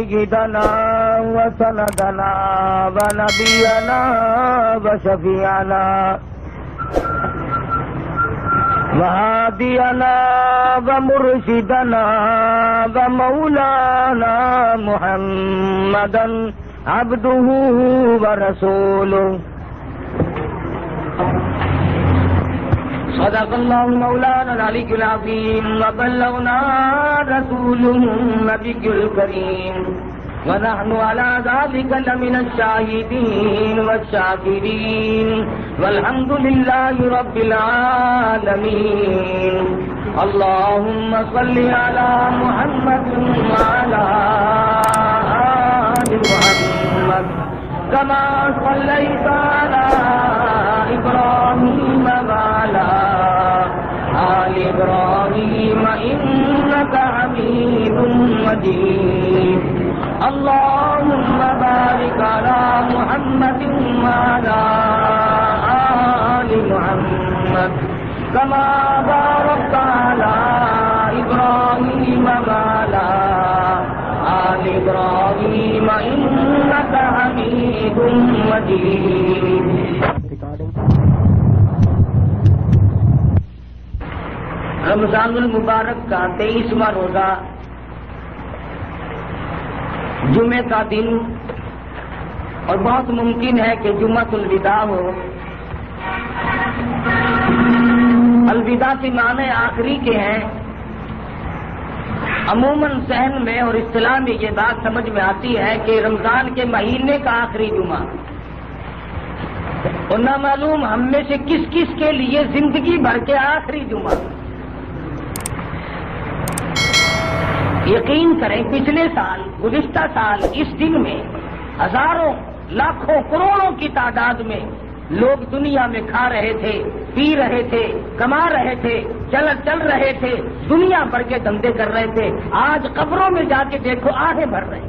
سيدنا وسندنا ونبينا وشفيعنا وهادينا ومرشدنا ومولانا محمدا عبده ورسوله صدق الله مولانا العلي العظيم وبلغنا رسوله النبي الكريم ونحن على ذلك لمن الشاهدين والشاكرين والحمد لله رب العالمين اللهم صل على محمد وعلى آل محمد كما صليت على إبراهيم وعلى آل إبراهيم إنك حميد مجيد اللهم بارك على محمد وعلى آل محمد كما باركت على إبراهيم وعلى آل إبراهيم إنك حميد مجيد. رمضان المبارک کا 23واں روزہ جمعے کا دن اور بہت ممکن ہے کہ جمعۃ الوداع ہو. الوداع کے معنی آخری کے ہیں. عموماً ذہن میں اور اصطلاح میں یہ بات سمجھ میں آتی ہے کہ رمضان کے مہینے کا آخری جمعہ، اور نہ معلوم ہم میں سے کس کس کے لیے زندگی بھر کے آخری جمعہ. یقین کریں پچھلے سال، گزشتہ سال اس دن میں ہزاروں لاکھوں کروڑوں کی تعداد میں لوگ دنیا میں کھا رہے تھے، پی رہے تھے، کما رہے تھے، چل رہے تھے، دنیا بھر کے دھندے کر رہے تھے. آج قبروں میں جا کے دیکھو آہیں بھر رہے.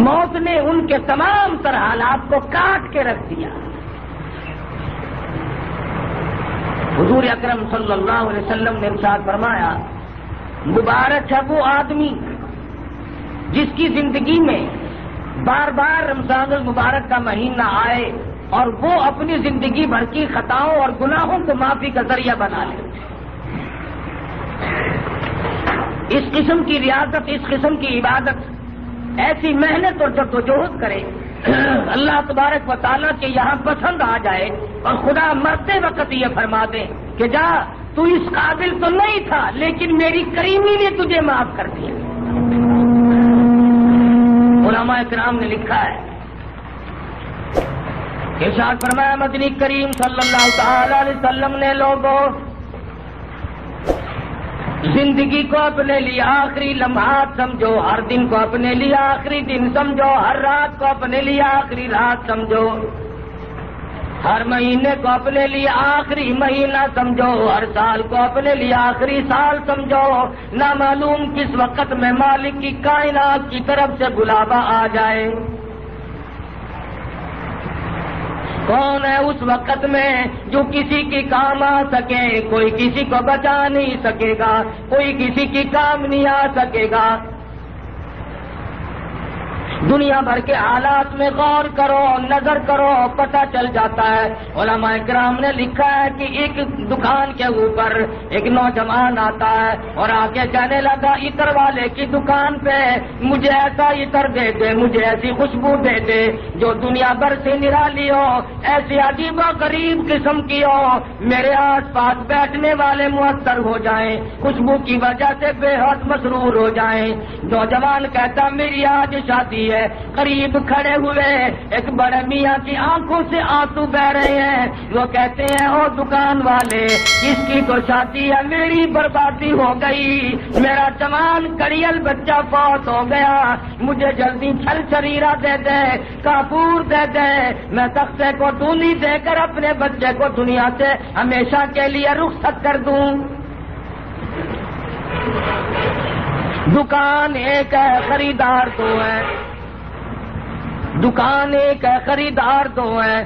موت نے ان کے تمام تر حالات کو کاٹ کے رکھ دیا. حضور اکرم صلی اللہ علیہ وسلم نے ارشاد فرمایا، مبارک ہے وہ آدمی جس کی زندگی میں بار بار رمضان المبارک کا مہینہ آئے اور وہ اپنی زندگی بھر کی خطاؤں اور گناہوں کو معافی کا ذریعہ بنا لے. اس قسم کی ریاضت، اس قسم کی عبادت، ایسی محنت اور جدوجہد کرے اللہ تبارک و تعالیٰ کے یہاں پسند آ جائے اور خدا مرتے وقت یہ فرما دے کہ جا تو اس قابل تو نہیں تھا لیکن میری کریمی نے تجھے معاف کر دیا. علماء کرام نے لکھا ہے، ارشاد فرمایا مدنی کریم صلی اللہ تعالی علیہ وسلم نے لوگوں زندگی کو اپنے لیے آخری لمحات سمجھو، ہر دن کو اپنے لیے آخری دن سمجھو، ہر رات کو اپنے لیے آخری رات سمجھو، ہر مہینے کو اپنے لیے آخری مہینہ سمجھو، ہر سال کو اپنے لیے آخری سال سمجھو. نہ معلوم کس وقت میں مالک کی کائنات کی طرف سے بلاوا آ جائے. کون ہے اس وقت میں جو کسی کی کام آ سکے؟ کوئی کسی کو بچا نہیں سکے گا، کوئی کسی کی کام نہیں آ سکے گا. دنیا بھر کے حالات میں غور کرو، نظر کرو، پتہ چل جاتا ہے. علماء کرام نے لکھا ہے کہ ایک دکان کے اوپر ایک نوجوان آتا ہے اور آگے کہنے لگا عطر والے کی دکان پہ مجھے ایسا عطر دے دے، مجھے ایسی خوشبو دے دے جو دنیا بھر سے نرالی ہو، ایسی عجیب و غریب قسم کی ہو، میرے آس پاس بیٹھنے والے مؤثر ہو جائیں، خوشبو کی وجہ سے بے حد مسرور ہو جائیں. نوجوان کہتا میری آج شادی ہے. قریب کھڑے ہوئے ایک بڑے میاں کی آنکھوں سے آنسو بہ رہے ہیں. وہ کہتے ہیں او دکان والے، اس کی تو شادی ہے، میری بربادی ہو گئی، میرا جوان کڑیل بچہ فوت ہو گیا، مجھے جلدی چھل چریرا دے دے، کافور دے دے، میں تختے کو ڈولی دے کر اپنے بچے کو دنیا سے ہمیشہ کے لیے رخصت کر دوں. دکان ایک ہے، خریدار دو ہیں. دکان ایک ہے، خریدار دو ہیں.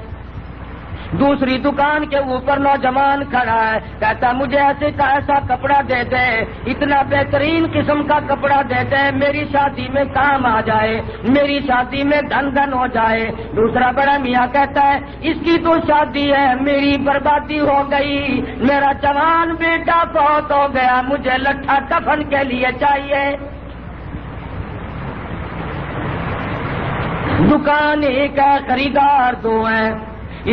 دوسری دکان کے اوپر نوجوان کھڑا ہے، کہتا مجھے ایسا کپڑا دے دے، اتنا بہترین قسم کا کپڑا دے دے، میری شادی میں کام آ جائے، میری شادی میں دھن دھن ہو جائے۔ دوسرا بڑا میاں کہتا ہے اس کی تو شادی ہے، میری بربادی ہو گئی، میرا جوان بیٹا فوت ہو گیا، مجھے لٹھا کفن کے لیے چاہیے۔ دکان ایک ہے، خریدار دو ہیں۔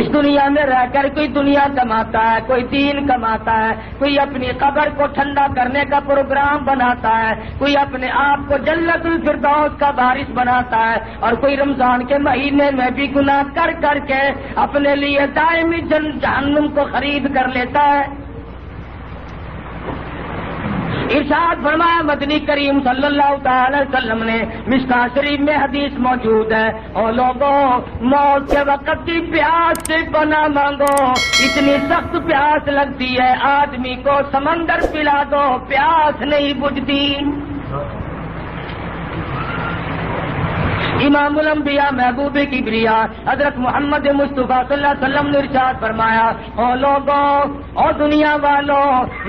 اس دنیا میں رہ کر کوئی دنیا کماتا ہے، کوئی دین کماتا ہے، کوئی اپنی قبر کو ٹھنڈا کرنے کا پروگرام بناتا ہے، کوئی اپنے آپ کو جنت الفردوس کا وارث بناتا ہے، اور کوئی رمضان کے مہینے میں بھی گناہ کر کر کے اپنے لیے دائمی جہنم کو خرید کر لیتا ہے۔ ارشاد فرمایا مدنی کریم صلی اللہ تعالی وسلم نے، مشکاہ شریف میں حدیث موجود ہے، اور لوگوں موت کے وقت کی پیاس سے پناہ مانگو، اتنی سخت پیاس لگتی ہے آدمی کو سمندر پلا دو پیاس نہیں بجھتی۔ امام الانبیاء محبوب کبریا حضرت محمد مصطفیٰ صلی اللہ علیہ وسلم نے ارشاد فرمایا، او لوگوں اور دنیا والوں،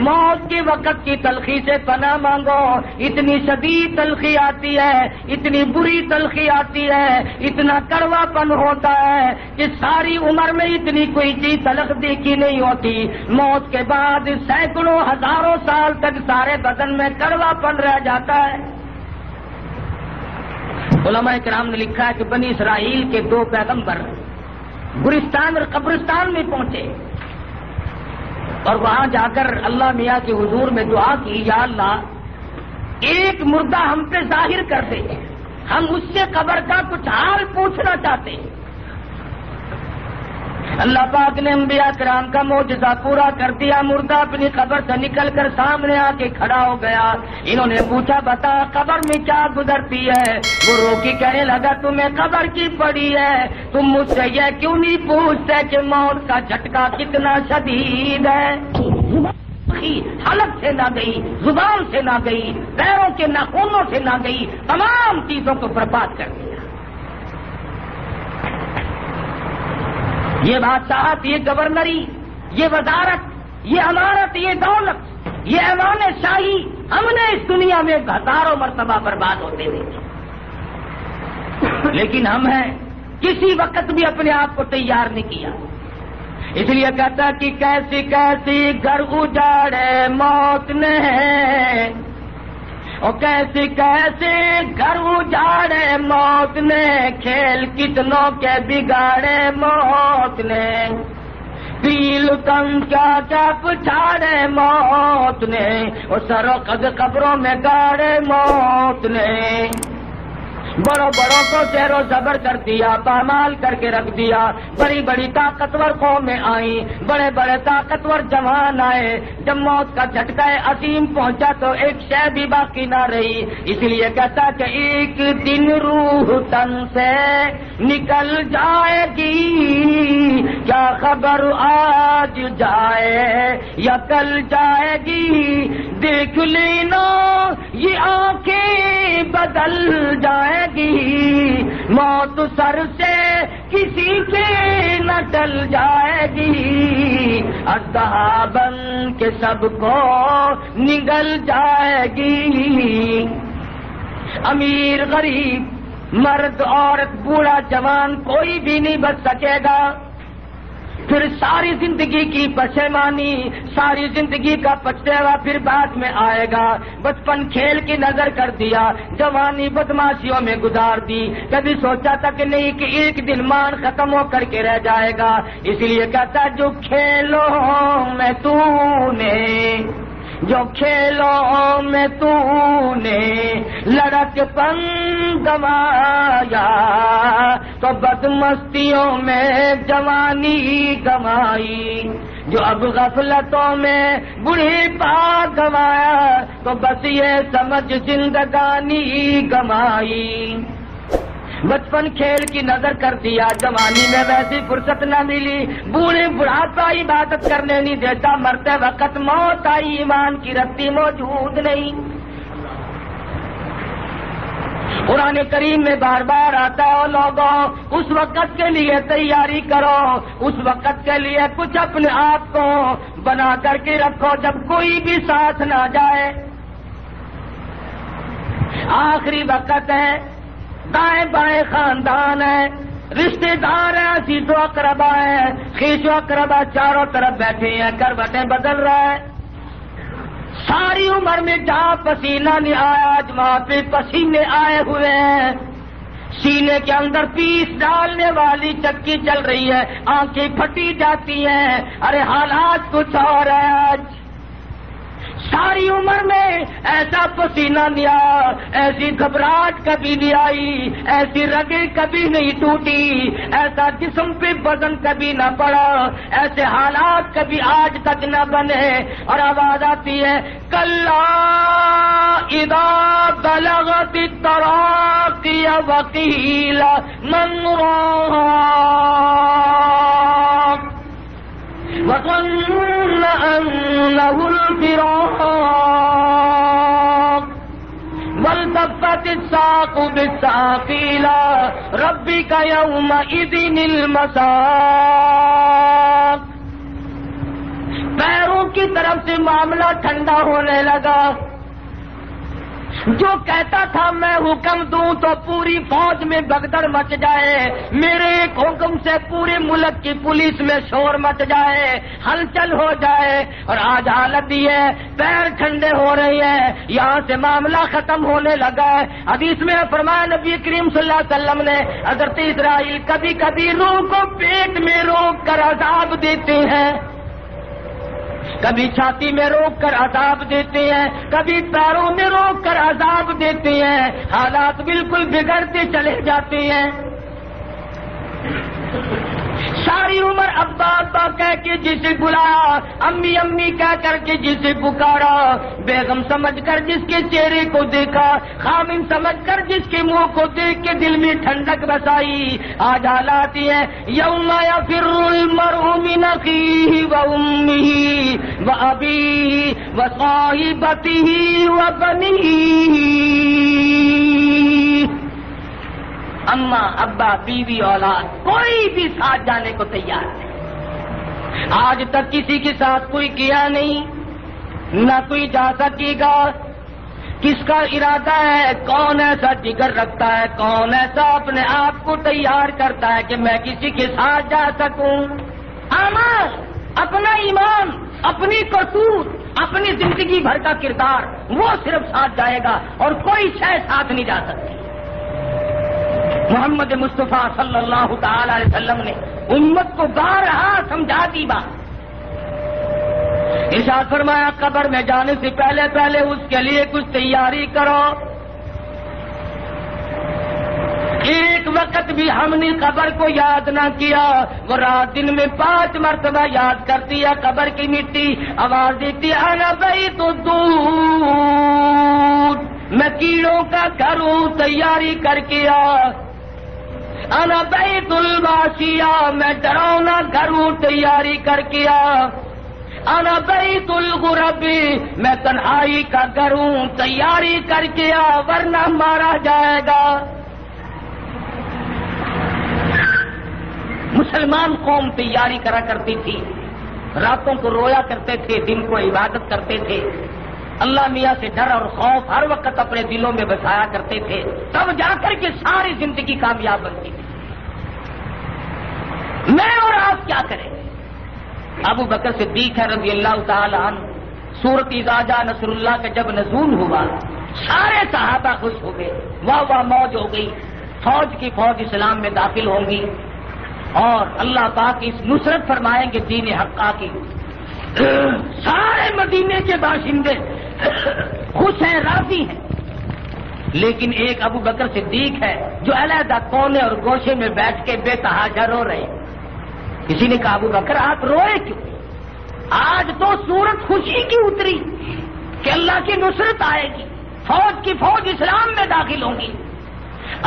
موت کے وقت کی تلخی سے پناہ مانگو، اتنی شدید تلخی آتی ہے، اتنی بری تلخی آتی ہے، اتنا کڑوا پن ہوتا ہے کہ ساری عمر میں اتنی کوئی چیز تلخ دیکھی نہیں ہوتی، موت کے بعد سینکڑوں ہزاروں سال تک سارے بدن میں کڑوا پن رہ جاتا ہے۔ علماء کرام نے لکھا ہے کہ بنی اسرائیل کے دو پیغمبر گورستان اور قبرستان میں پہنچے، اور وہاں جا کر اللہ میاں کے حضور میں دعا کی، یا اللہ ایک مردہ ہم پہ ظاہر کر دے، ہم اس سے قبر کا کچھ حال پوچھنا چاہتے ہیں۔ اللہ پاک نے انبیاء کرام کا معجزہ پورا کر دیا، مردہ اپنی قبر سے نکل کر سامنے آ کے کھڑا ہو گیا۔ انہوں نے پوچھا بتا قبر میں کیا گزرتی ہے؟ وہ رو کے کہنے لگا تمہیں قبر کی پڑی ہے، تم مجھ سے یہ کیوں نہیں پوچھتے کہ موت کا جھٹکا کتنا شدید ہے؟ حلق سے نہ گئی، زبان سے نہ گئی، پیروں کے ناخنوں سے نہ گئی، تمام چیزوں کو برباد کر دیا۔ یہ بادشاہت، یہ گورنری، یہ وزارت، یہ امارت، یہ دولت، یہ ایوان شاہی ہم نے اس دنیا میں ہزاروں مرتبہ برباد ہوتے دیکھے، لیکن ہم ہیں کسی وقت بھی اپنے آپ کو تیار نہیں کیا۔ اس لیے کہتا کہ کیسی کیسی گھر اجاڑے موت نے، اور کیسی کیسے گھر اجاڑے موت نے، کھیل کتنوں کے بگاڑے موت نے، پیل تن کیا کیا پچھاڑے موت نے، اور سر و قد قبروں میں گاڑے موت نے، بڑوں بڑوں کو زیر و زبر کر دیا، پامال کر کے رکھ دیا، بڑی بڑی طاقتور قومیں آئیں، بڑے بڑے طاقتور جوان آئے، جب موت کا جھٹکا عظیم پہنچا تو ایک شے بھی باقی نہ رہی۔ اس لیے کہتا کہ ایک دن روح تن سے نکل جائے گی، کیا خبر آج جائے یا کل جائے گی، دیکھ لینا یہ آنکھیں بدل جائے گی، موت سر سے کسی کے نہ ٹل جائے گی، اژدہا بن کے سب کو نگل جائے گی۔ امیر غریب، مرد عورت، بوڑھا جوان کوئی بھی نہیں بچ سکے گا۔ پھر ساری زندگی کی پشیمانی، ساری زندگی کا پچھتاوا پھر بعد میں آئے گا۔ بچپن کھیل کی نظر کر دیا، جوانی بدماشیوں میں گزار دی، کبھی سوچا تھا کہ نہیں کہ ایک دن مان ختم ہو کر کے رہ جائے گا۔ اس لیے کہتا جو کھیلوں میں تو نے، جو کھیلوں میں تو نے لڑک پن گوایا، تو بدمستیوں میں جوانی گوائی، جو اب غفلتوں میں بوڑھی پا گوایا، تو بس یہ سمجھ زندگانی گوائی۔ بچپن کھیل کی نظر کر دیا، جوانی میں ویسی فرصت نہ ملی، بوڑھے بڑھاپا عبادت کرنے نہیں دیتا، مرتے وقت موت آئی، ایمان کی رتی موجود نہیں۔ قرآن کریم میں بار بار آتا ہے اور لوگوں اس وقت کے لیے تیاری کرو، اس وقت کے لیے کچھ اپنے آپ کو بنا کر کے رکھو جب کوئی بھی ساتھ نہ جائے۔ آخری وقت ہے، دائیں بائیں خاندان ہے، رشتے دار ہیں، عزیز و اقربا ہیں، خیش و اقربا چاروں طرف بیٹھے ہیں، کروٹیں بدل رہا ہے۔ ساری عمر میں جہاں پسینہ نہیں آیا آج وہاں پہ پسینے آئے ہوئے ہیں، سینے کے اندر پیس ڈالنے والی چکی چل رہی ہے، آنکھیں پھٹی جاتی ہیں، ارے حالات کچھ اور ہے۔ آج ساری عمر میں ایسا پسینہ نہیں آیا، ایسی گھبراہٹ کبھی نہیں آئی، ایسی رگیں کبھی نہیں ٹوٹی، ایسا جسم پہ وزن کبھی نہ پڑا، ایسے حالات کبھی آج تک نہ بنے۔ اور آواز آتی ہے کلا اذا بلغت التراقی وقیل من راق وظن أنه الفراق والتفت الساق بالساق إلى ربك يومئذ المساق۔ پیروں کی طرف سے معاملہ ٹھنڈا ہونے لگا، جو کہتا تھا میں حکم دوں تو پوری فوج میں بگدڑ مچ جائے، میرے ایک حکم سے پورے ملک کی پولیس میں شور مچ جائے، ہلچل ہو جائے، اور آج حالت یہ ہے پیر ٹھنڈے ہو رہے ہیں، یہاں سے معاملہ ختم ہونے لگا ہے۔ حدیث میں فرمایا نبی کریم صلی اللہ علیہ وسلم نے حضرت اسرائیل کبھی کبھی روح کو پیٹ میں روک کر عذاب دیتے ہیں، کبھی چھاتی میں روک کر عذاب دیتے ہیں، کبھی پیروں میں روک کر عذاب دیتے ہیں، حالات بالکل بگڑتے چلے جاتے ہیں۔ ساری عمر ابا ابا کہہ کے جسے بلایا، امی امی کہہ کر کے جسے پکارا، بیگم سمجھ کر جس کے چہرے کو دیکھا، خامن سمجھ کر جس کے منہ کو دیکھ کے دل میں ٹھنڈک بسائی، آج حالات ہیں یوم یفر المرء من اخیہ وامہ وابیہ وصاحبتہ وبنیہ۔ اماں ابا بیوی اولاد کوئی بھی ساتھ جانے کو تیار نہیں، آج تک کسی کے ساتھ کوئی کیا نہیں، نہ کوئی جا سکے گا۔ کس کا ارادہ ہے؟ کون ایسا جگر رکھتا ہے؟ کون ایسا اپنے آپ کو تیار کرتا ہے کہ میں کسی کے ساتھ جا سکوں؟ اعمال، اپنا ایمان، اپنی کرتوت، اپنی زندگی بھر کا کردار، وہ صرف ساتھ جائے گا اور کوئی شے ساتھ نہیں جا سکتی۔ محمد مصطفیٰ صلی اللہ تعالی علیہ وسلم نے امت کو بارہا سمجھا دی بات، ارشاد فرمایا قبر میں جانے سے پہلے پہلے اس کے لیے کچھ تیاری کرو۔ ایک وقت بھی ہم نے قبر کو یاد نہ کیا، وہ رات دن میں 5 مرتبہ یاد کرتی ہے قبر کی مٹی، آواز دیتی انا بیت الدود، میں کیڑوں کا گھر ہوں تیاری کر کے آ، انا بیت الواشیہ، میں ڈراؤنا گھر ہوں تیاری کر کے آ، انا بیت الغرب، میں تنہائی کا گھر ہوں تیاری کر کے آ ورنہ مارا جائے گا۔ مسلمان قوم تیاری کرا کرتی تھی، راتوں کو رویا کرتے تھے، دن کو عبادت کرتے تھے، اللہ میاں سے ڈر اور خوف ہر وقت اپنے دلوں میں بسایا کرتے تھے، تب جا کر کے ساری زندگی کامیاب بنتی تھی۔ میں اور آپ کیا کریں؟ ابو بکر صدیق ہے رضی اللہ تعالی عنہ، سورۃ اذا جاء نصر اللہ کا جب نزول ہوا سارے صحابہ خوش ہو گئے، واہ واہ موج ہو گئی، فوج کی فوج اسلام میں داخل ہوں گی اور اللہ پاک اس نصرت فرمائیں گے دین حقہ کی۔ سارے مدینے کے باشندے خوش ہیں، راضی ہیں، لیکن ایک ابو بکر صدیق ہے جو علیحدہ کونے اور گوشے میں بیٹھ کے بے تحاشا رو رہے ہیں۔ کسی نے کہا ابو بکر آپ روئے کیوں؟ آج تو سورت خوشی کی اتری کہ اللہ کی نصرت آئے گی، فوج کی فوج اسلام میں داخل ہوں گی۔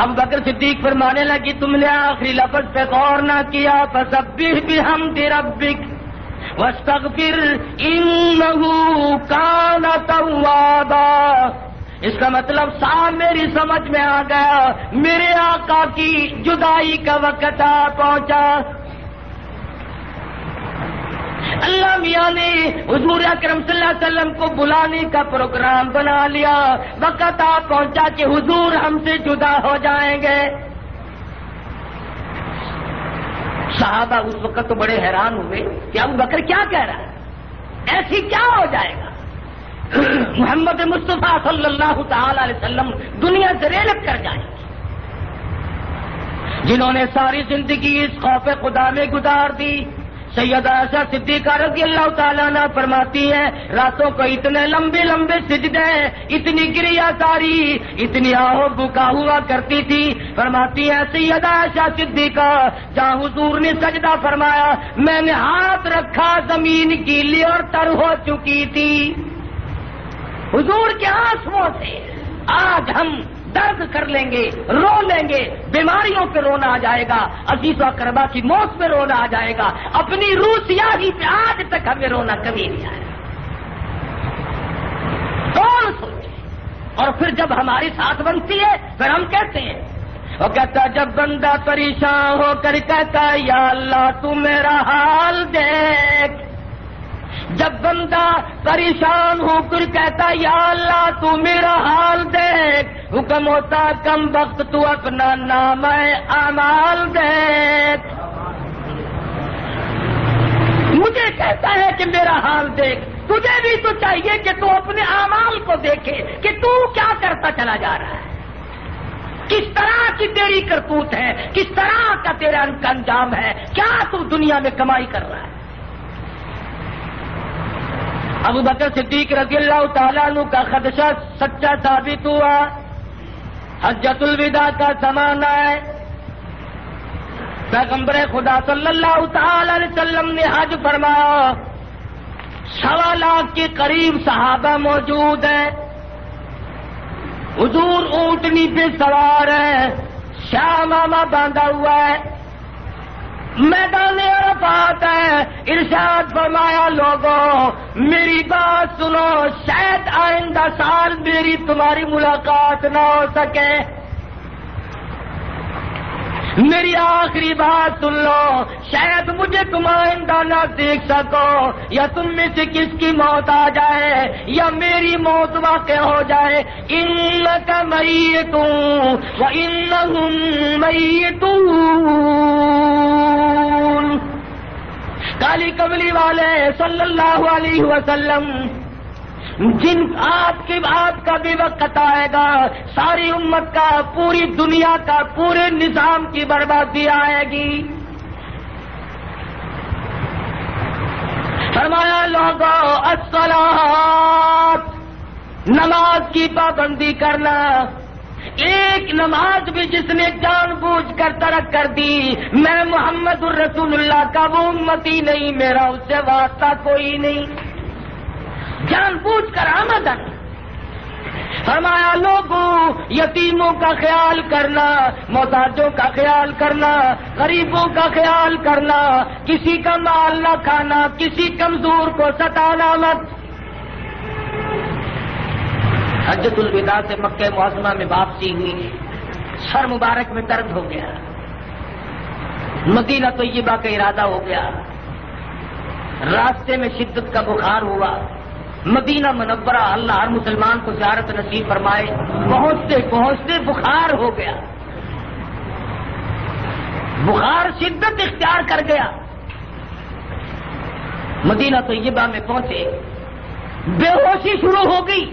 ابو بکر صدیق فرمانے لگی تم نے آخری لفظ پہ غور نہ کیا، فسبح بحمد ربک واستغفر انہ کان توابا، اس کا مطلب صاحب میری سمجھ میں آ گیا، میرے آقا کی جدائی کا وقت آ پہنچا۔ اللہ میاں نے حضور اکرم صلی اللہ علیہ وسلم کو بلانے کا پروگرام بنا لیا، وقت آ پہنچا کہ حضور ہم سے جدا ہو جائیں گے۔ صحابہ اس وقت تو بڑے حیران ہوئے کہ ابو بکر کیا کہہ رہا ہے، ایسی کیا ہو جائے گا؟ محمد مصطفیٰ صلی اللہ تعالی علیہ وسلم دنیا سے ریلت کر جائیں گے، جنہوں نے ساری زندگی اس خوف خدا میں گزار دی۔ سیدہ عائشہ صدیقہ رضی اللہ تعالیٰ عنہ فرماتی ہیں راتوں کو اتنے لمبے لمبے سجدے، اتنی گریا ساری، اتنی آہو بکا ہوا کرتی تھی۔ فرماتی ہیں سیدہ عائشہ صدیقہ جہاں حضور نے سجدہ فرمایا میں نے ہاتھ رکھا زمین گیلی اور تر ہو چکی تھی۔ حضور کے آنسوؤں سے آج ہم درد کر لیں گے، رو لیں گے، بیماریوں پہ رونا آ جائے گا، عزیز و اقربا کی موت پہ رونا آ جائے گا، اپنی روح سیاہی پہ آج تک ہمیں رونا کبھی نہیں آیا۔ کون سوچے؟ اور پھر جب ہماری ساتھ بنتی ہے پھر ہم کہتے ہیں، وہ کہتا جب بندہ پریشان ہو کر کہتا یا اللہ تو میرا حال دیکھ، جب بندہ پریشان ہو کر کہتا یا اللہ تو میرا حال دیکھ، حکم ہوتا کم وقت تو اپنا نام اعمال دیکھ۔ مجھے کہتا ہے کہ میرا حال دیکھ، تجھے بھی تو چاہیے کہ تو اپنے اعمال کو دیکھے کہ تو کیا کرتا چلا جا رہا ہے، کس طرح کی تیری کرتوت ہے، کس طرح کا تیرا انجام ہے، کیا تو دنیا میں کمائی کر رہا ہے۔ ابو بکر صدیق رضی اللہ تعالیٰ عنہ کا خدشہ سچا ثابت ہوا۔ حجۃ الوداع کا زمانہ ہے، پیغمبر خدا صلی اللہ تعالی علیہ وسلم نے حج فرمایا، 1.25 لاکھ کے قریب صحابہ موجود ہیں، حضور اونٹنی پہ سوار ہے، شاہ ماما باندھا ہوا ہے، میدان عرفات ہے، ارشاد فرمایا لوگوں میری بات سنو، شاید آئندہ سال میری تمہاری ملاقات نہ ہو سکے، میری آخری بات سن لو، شاید مجھے تم آئندہ نہ دیکھ سکو، یا تم میں سے کس کی موت آ جائے یا میری موت واقع ہو جائے، انک میت وانہم میتون۔ کالی کملی والے صلی اللہ علیہ وسلم جن آپ کا بھی وقت آئے گا، ساری امت کا، پوری دنیا کا، پورے نظام کی بربادی آئے گی۔ فرمایا لوگوں الصلاۃ، نماز کی پابندی کرنا، ایک نماز بھی جس نے جان بوجھ کر ترک کر دی، میں محمد الرسول اللہ کا وہ امتی نہیں، میرا اس سے واسطہ کوئی نہیں، جان بوجھ کر آمدن۔ فرمایا لوگوں یتیموں کا خیال کرنا، محتاجوں کا خیال کرنا، غریبوں کا خیال کرنا، کسی کا مال نہ کھانا، کسی کمزور کو ستانا مت۔ حجۃ الوداع سے مکہ معظمہ میں واپسی ہوئی، سر مبارک میں درد ہو گیا، مدینہ طیبہ کا ارادہ ہو گیا، راستے میں شدت کا بخار ہوا، مدینہ منورہ اللہ ہر مسلمان کو زیارت نصیب فرمائے، پہنچتے پہنچتے بخار ہو گیا، بخار شدت اختیار کر گیا، مدینہ طیبہ میں پہنچے، بے ہوشی شروع ہو گئی،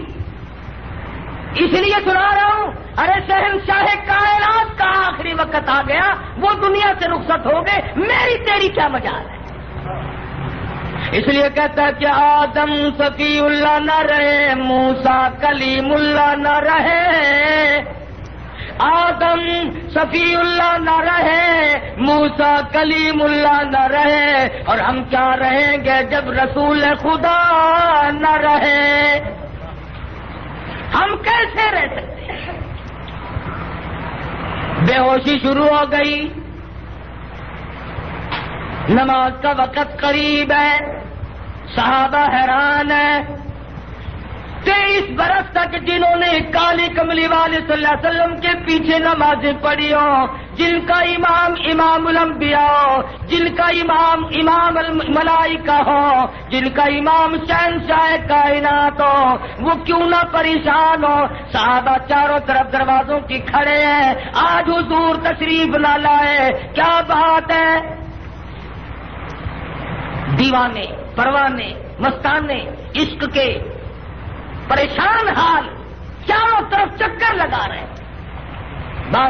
اس لیے سنا رہا ہوں، ارے شہنشاہ کائنات کا آخری وقت آ گیا، وہ دنیا سے رخصت ہو گئے، میری تیری کیا مجال ہے؟ اس لیے کہتا ہے کہ آدم صفی اللہ نہ رہے، موسیٰ کلیم اللہ نہ رہے، آدم صفی اللہ نہ رہے، موسیٰ کلیم اللہ نہ رہے، اور ہم کیا رہیں گے جب رسول خدا نہ رہے؟ ہم کیسے رہ سکتے ہیں؟ بے ہوشی شروع ہو گئی، نماز کا وقت قریب ہے، صحابہ حیران ہے، 23 برس تک جنہوں نے کالی کملی والے صلی اللہ علیہ وسلم کے پیچھے نمازیں پڑھی ہوں، جن کا امام امام الانبیاء ہو، جن کا امام امام الملائکہ ہو، جن کا امام شہنشاہ کائنات ہو، وہ کیوں نہ پریشان ہو؟ صحابہ چاروں طرف دروازوں کی کھڑے ہیں، آج حضور تشریف نہ لائے، کیا بات ہے؟ دیوانے، پروانے، مستانے، عشق کے پریشان حال چاروں طرف چکر لگا رہے ہیں،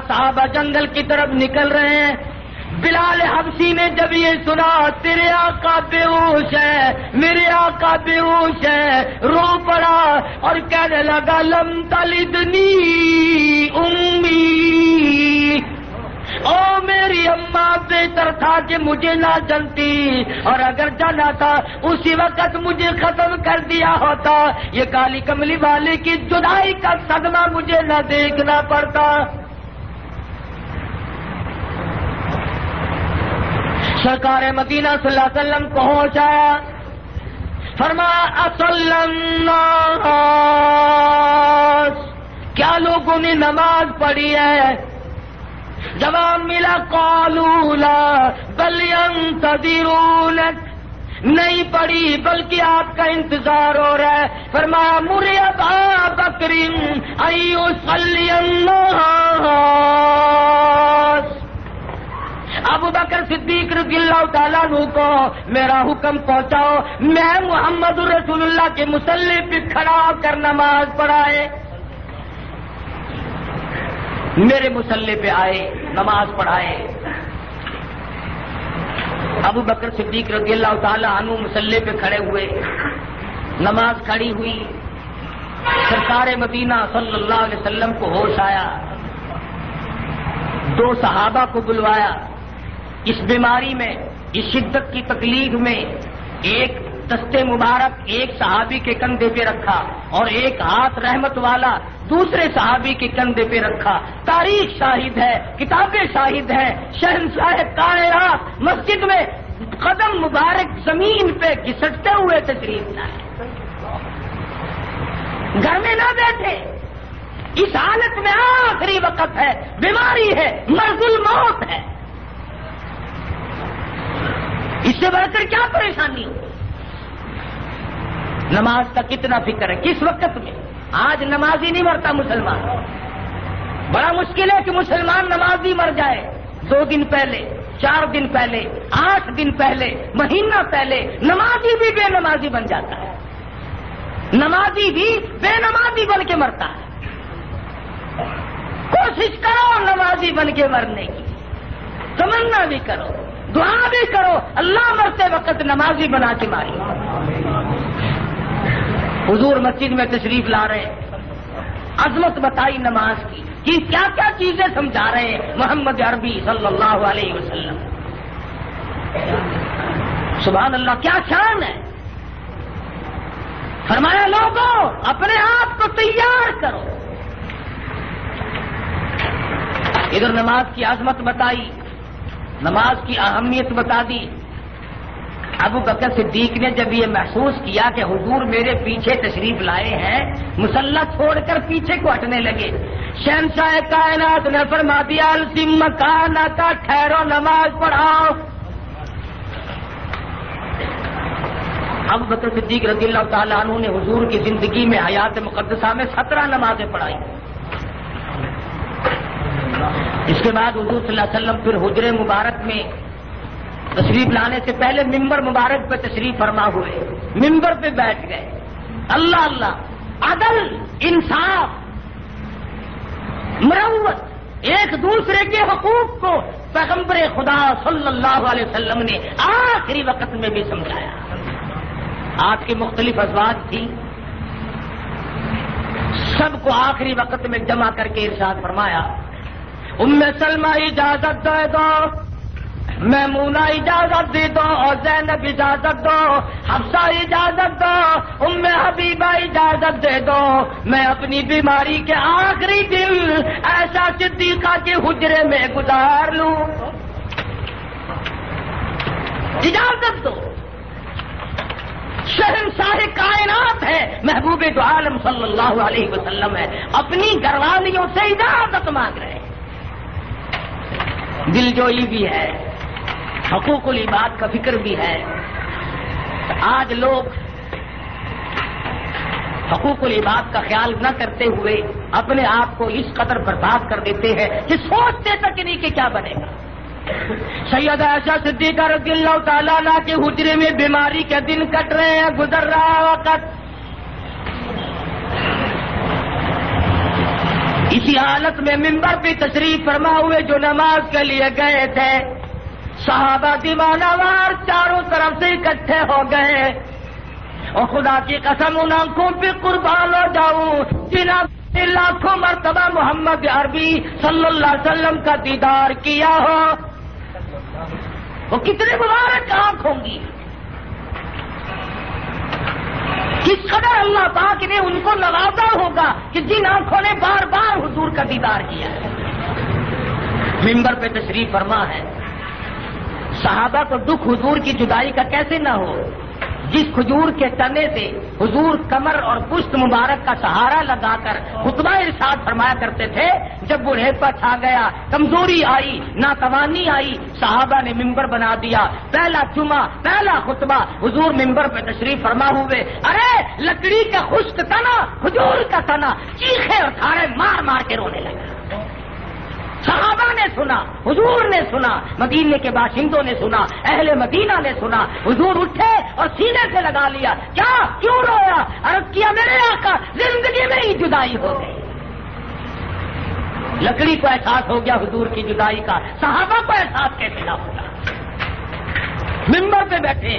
صحابہ جنگل کی طرف نکل رہے ہیں۔ بلال حبشی نے جب یہ سنا، تیرے آقا بے ہوش ہے، میرے آقا بے ہوش ہے، رو پڑا اور کہنے لگا لم تلدنی امی، او میری اماں بہتر تھا کہ مجھے نہ جنتی، اور اگر جانا تھا اسی وقت مجھے ختم کر دیا ہوتا، یہ کالی کملی والے کی جدائی کا صدمہ مجھے نہ دیکھنا پڑتا۔ سرکار مدینہ صلی اللہ علیہ وسلم کو ہوش آیا، فرمایا اصلی الناس، کیا لوگوں نے نماز پڑھی ہے؟ جواب ملا قالوا لا بل ينتظرونك، نہیں پڑھی بلکہ آپ کا انتظار ہو رہا ہے۔ فرمایا مر ابا بکر ان يصلي الناس، ابو بکر صدیق رضی اللہ تعالیٰ عنہ کو میرا حکم پہنچاؤ، میں محمد رسول اللہ کے مصلی پہ کھڑا ہو کر نماز پڑھائے۔ میرے مصلی پہ آئے، نماز پڑھائے۔ ابو بکر صدیق رضی اللہ تعالیٰ عنہ مصلی پہ کھڑے ہوئے، نماز کھڑی ہوئی، سرکار مدینہ صلی اللہ علیہ وسلم کو ہوش آیا، دو صحابہ کو بلوایا، اس بیماری میں، اس شدت کی تکلیف میں ایک دستے مبارک ایک صحابی کے کندھے پہ رکھا اور ایک ہاتھ رحمت والا دوسرے صحابی کے کندھے پہ رکھا۔ تاریخ شاہد ہے، کتابیں شاہد ہیں، شہنشاہ کائنات مسجد میں قدم مبارک زمین پہ گھسٹتے ہوئے تشریف لائے، گھر میں نہ بیٹھے، اس حالت میں آخری وقت ہے، بیماری ہے، مرض الموت ہے، اس سے بڑھ کر کیا پریشانی ہو؟ نماز کا کتنا فکر ہے کس وقت میں؟ آج نمازی نہیں مرتا مسلمان، بڑا مشکل ہے کہ مسلمان نمازی مر جائے 2 دن پہلے، 4 دن پہلے، 8 دن پہلے، مہینہ پہلے، نمازی بھی بے نمازی بن جاتا ہے، نمازی بھی بے نمازی بن کے مرتا ہے۔ کوشش کرو نمازی بن کے مرنے کی، تمنا بھی کرو، دعا بھی کرو، اللہ مرتے وقت نمازی بنا کے ماری۔ حضور مسجد میں تشریف لا رہے ہیں، عظمت بتائی نماز کی کہ کیا کیا چیزیں سمجھا رہے ہیں محمد عربی صلی اللہ علیہ وسلم۔ سبحان اللہ، کیا شان ہے۔ فرمایا لوگوں اپنے آپ کو تیار کرو۔ ادھر نماز کی عظمت بتائی، نماز کی اہمیت بتا دی۔ ابو بکر صدیق نے جب یہ محسوس کیا کہ حضور میرے پیچھے تشریف لائے ہیں، مصلی چھوڑ کر پیچھے کو ہٹنے لگے۔ شہنشاہ کائنات نے فرما دیا الزم مکانک، ٹھہرو نماز پڑھاؤ۔ ابو بکر صدیق رضی اللہ تعالیٰ عنہ نے حضور کی زندگی میں حیات مقدسہ میں 17 نمازیں پڑھائی۔ اس کے بعد حضور صلی اللہ علیہ وسلم پھر حجرے مبارک میں تشریف لانے سے پہلے ممبر مبارک پہ تشریف فرما ہوئے، ممبر پہ بیٹھ گئے۔ اللہ اللہ، عدل، انصاف، مروت، ایک دوسرے کے حقوق کو پیغمبر خدا صلی اللہ علیہ وسلم نے آخری وقت میں بھی سمجھایا۔ آپ کی مختلف ازواج تھی، سب کو آخری وقت میں جمع کر کے ارشاد فرمایا ام سلمہ اجازت دے دو، میمونہ اجازت دے دو، اور زینب اجازت دو، حفصہ اجازت دو، ام حبیبہ اجازت دے دو، میں اپنی بیماری کے آخری دن ایسا صدیقہ کے حجرے میں گزار لوں، اجازت دو۔ شہنشاہ کائنات ہے، محبوب دو عالم صلی اللہ علیہ وسلم ہے، اپنی گھر والیوں سے اجازت مانگ رہے ہیں۔ دل جوئی بھی ہے، حقوق العباد کا فکر بھی ہے۔ آج لوگ حقوق العباد کا خیال نہ کرتے ہوئے اپنے آپ کو اس قدر برباد کر دیتے ہیں کہ سوچتے تک نہیں کہ کیا بنے گا۔ سیدہ عائشہ صدیقہ رضی اللہ تعالیٰ عنہ کے حجرے میں بیماری کے دن کٹ رہے ہیں، گزر رہا ہے وقت۔ اسی حالت میں منبر پہ تشریف فرما ہوئے جو نماز کے لیے گئے تھے، صحابہ دیوانہ وار چاروں طرف سے اکٹھے ہو گئے، اور خدا کی قسم ان آنکھوں پہ قربان ہو جاؤں جن لاکھوں مرتبہ محمد عربی صلی اللہ علیہ وسلم کا دیدار کیا ہو، وہ کتنے مبارک آنکھ ہوں گی۔ کس قدر اللہ پاک نے ان کو نوازا ہوگا کہ جن آنکھوں نے بار بار حضور کا دیدار کیا ہے۔ منبر پہ تشریف فرما ہے، صحابہ کو دکھ حضور کی جدائی کا کیسے نہ ہو۔ جس کھجور کے تنے سے حضور کمر اور پشت مبارک کا سہارا لگا کر خطبہ ارشاد فرمایا کرتے تھے، جب بڑھیپا چھا گیا، کمزوری آئی، ناتوانی آئی، صحابہ نے ممبر بنا دیا۔ پہلا جمعہ، پہلا خطبہ حضور ممبر پہ تشریف فرما ہوئے، ارے لکڑی کا خشک تنا، کھجور کا تنا، چیخے اور تھارے مار مار کے رونے لگا۔ صحابہ نے سنا، حضور نے سنا، مدینے کے باشندوں نے سنا، اہل مدینہ نے سنا۔ حضور اٹھے اور سینے سے لگا لیا، کیا کیوں رویا؟ عرض کیا میرے آقا زندگی میں ہی جدائی ہو گئی۔ لکڑی کو احساس ہو گیا حضور کی جدائی کا، صحابہ کو احساس کیسے نہ ہوگا؟ منبر پہ بیٹھے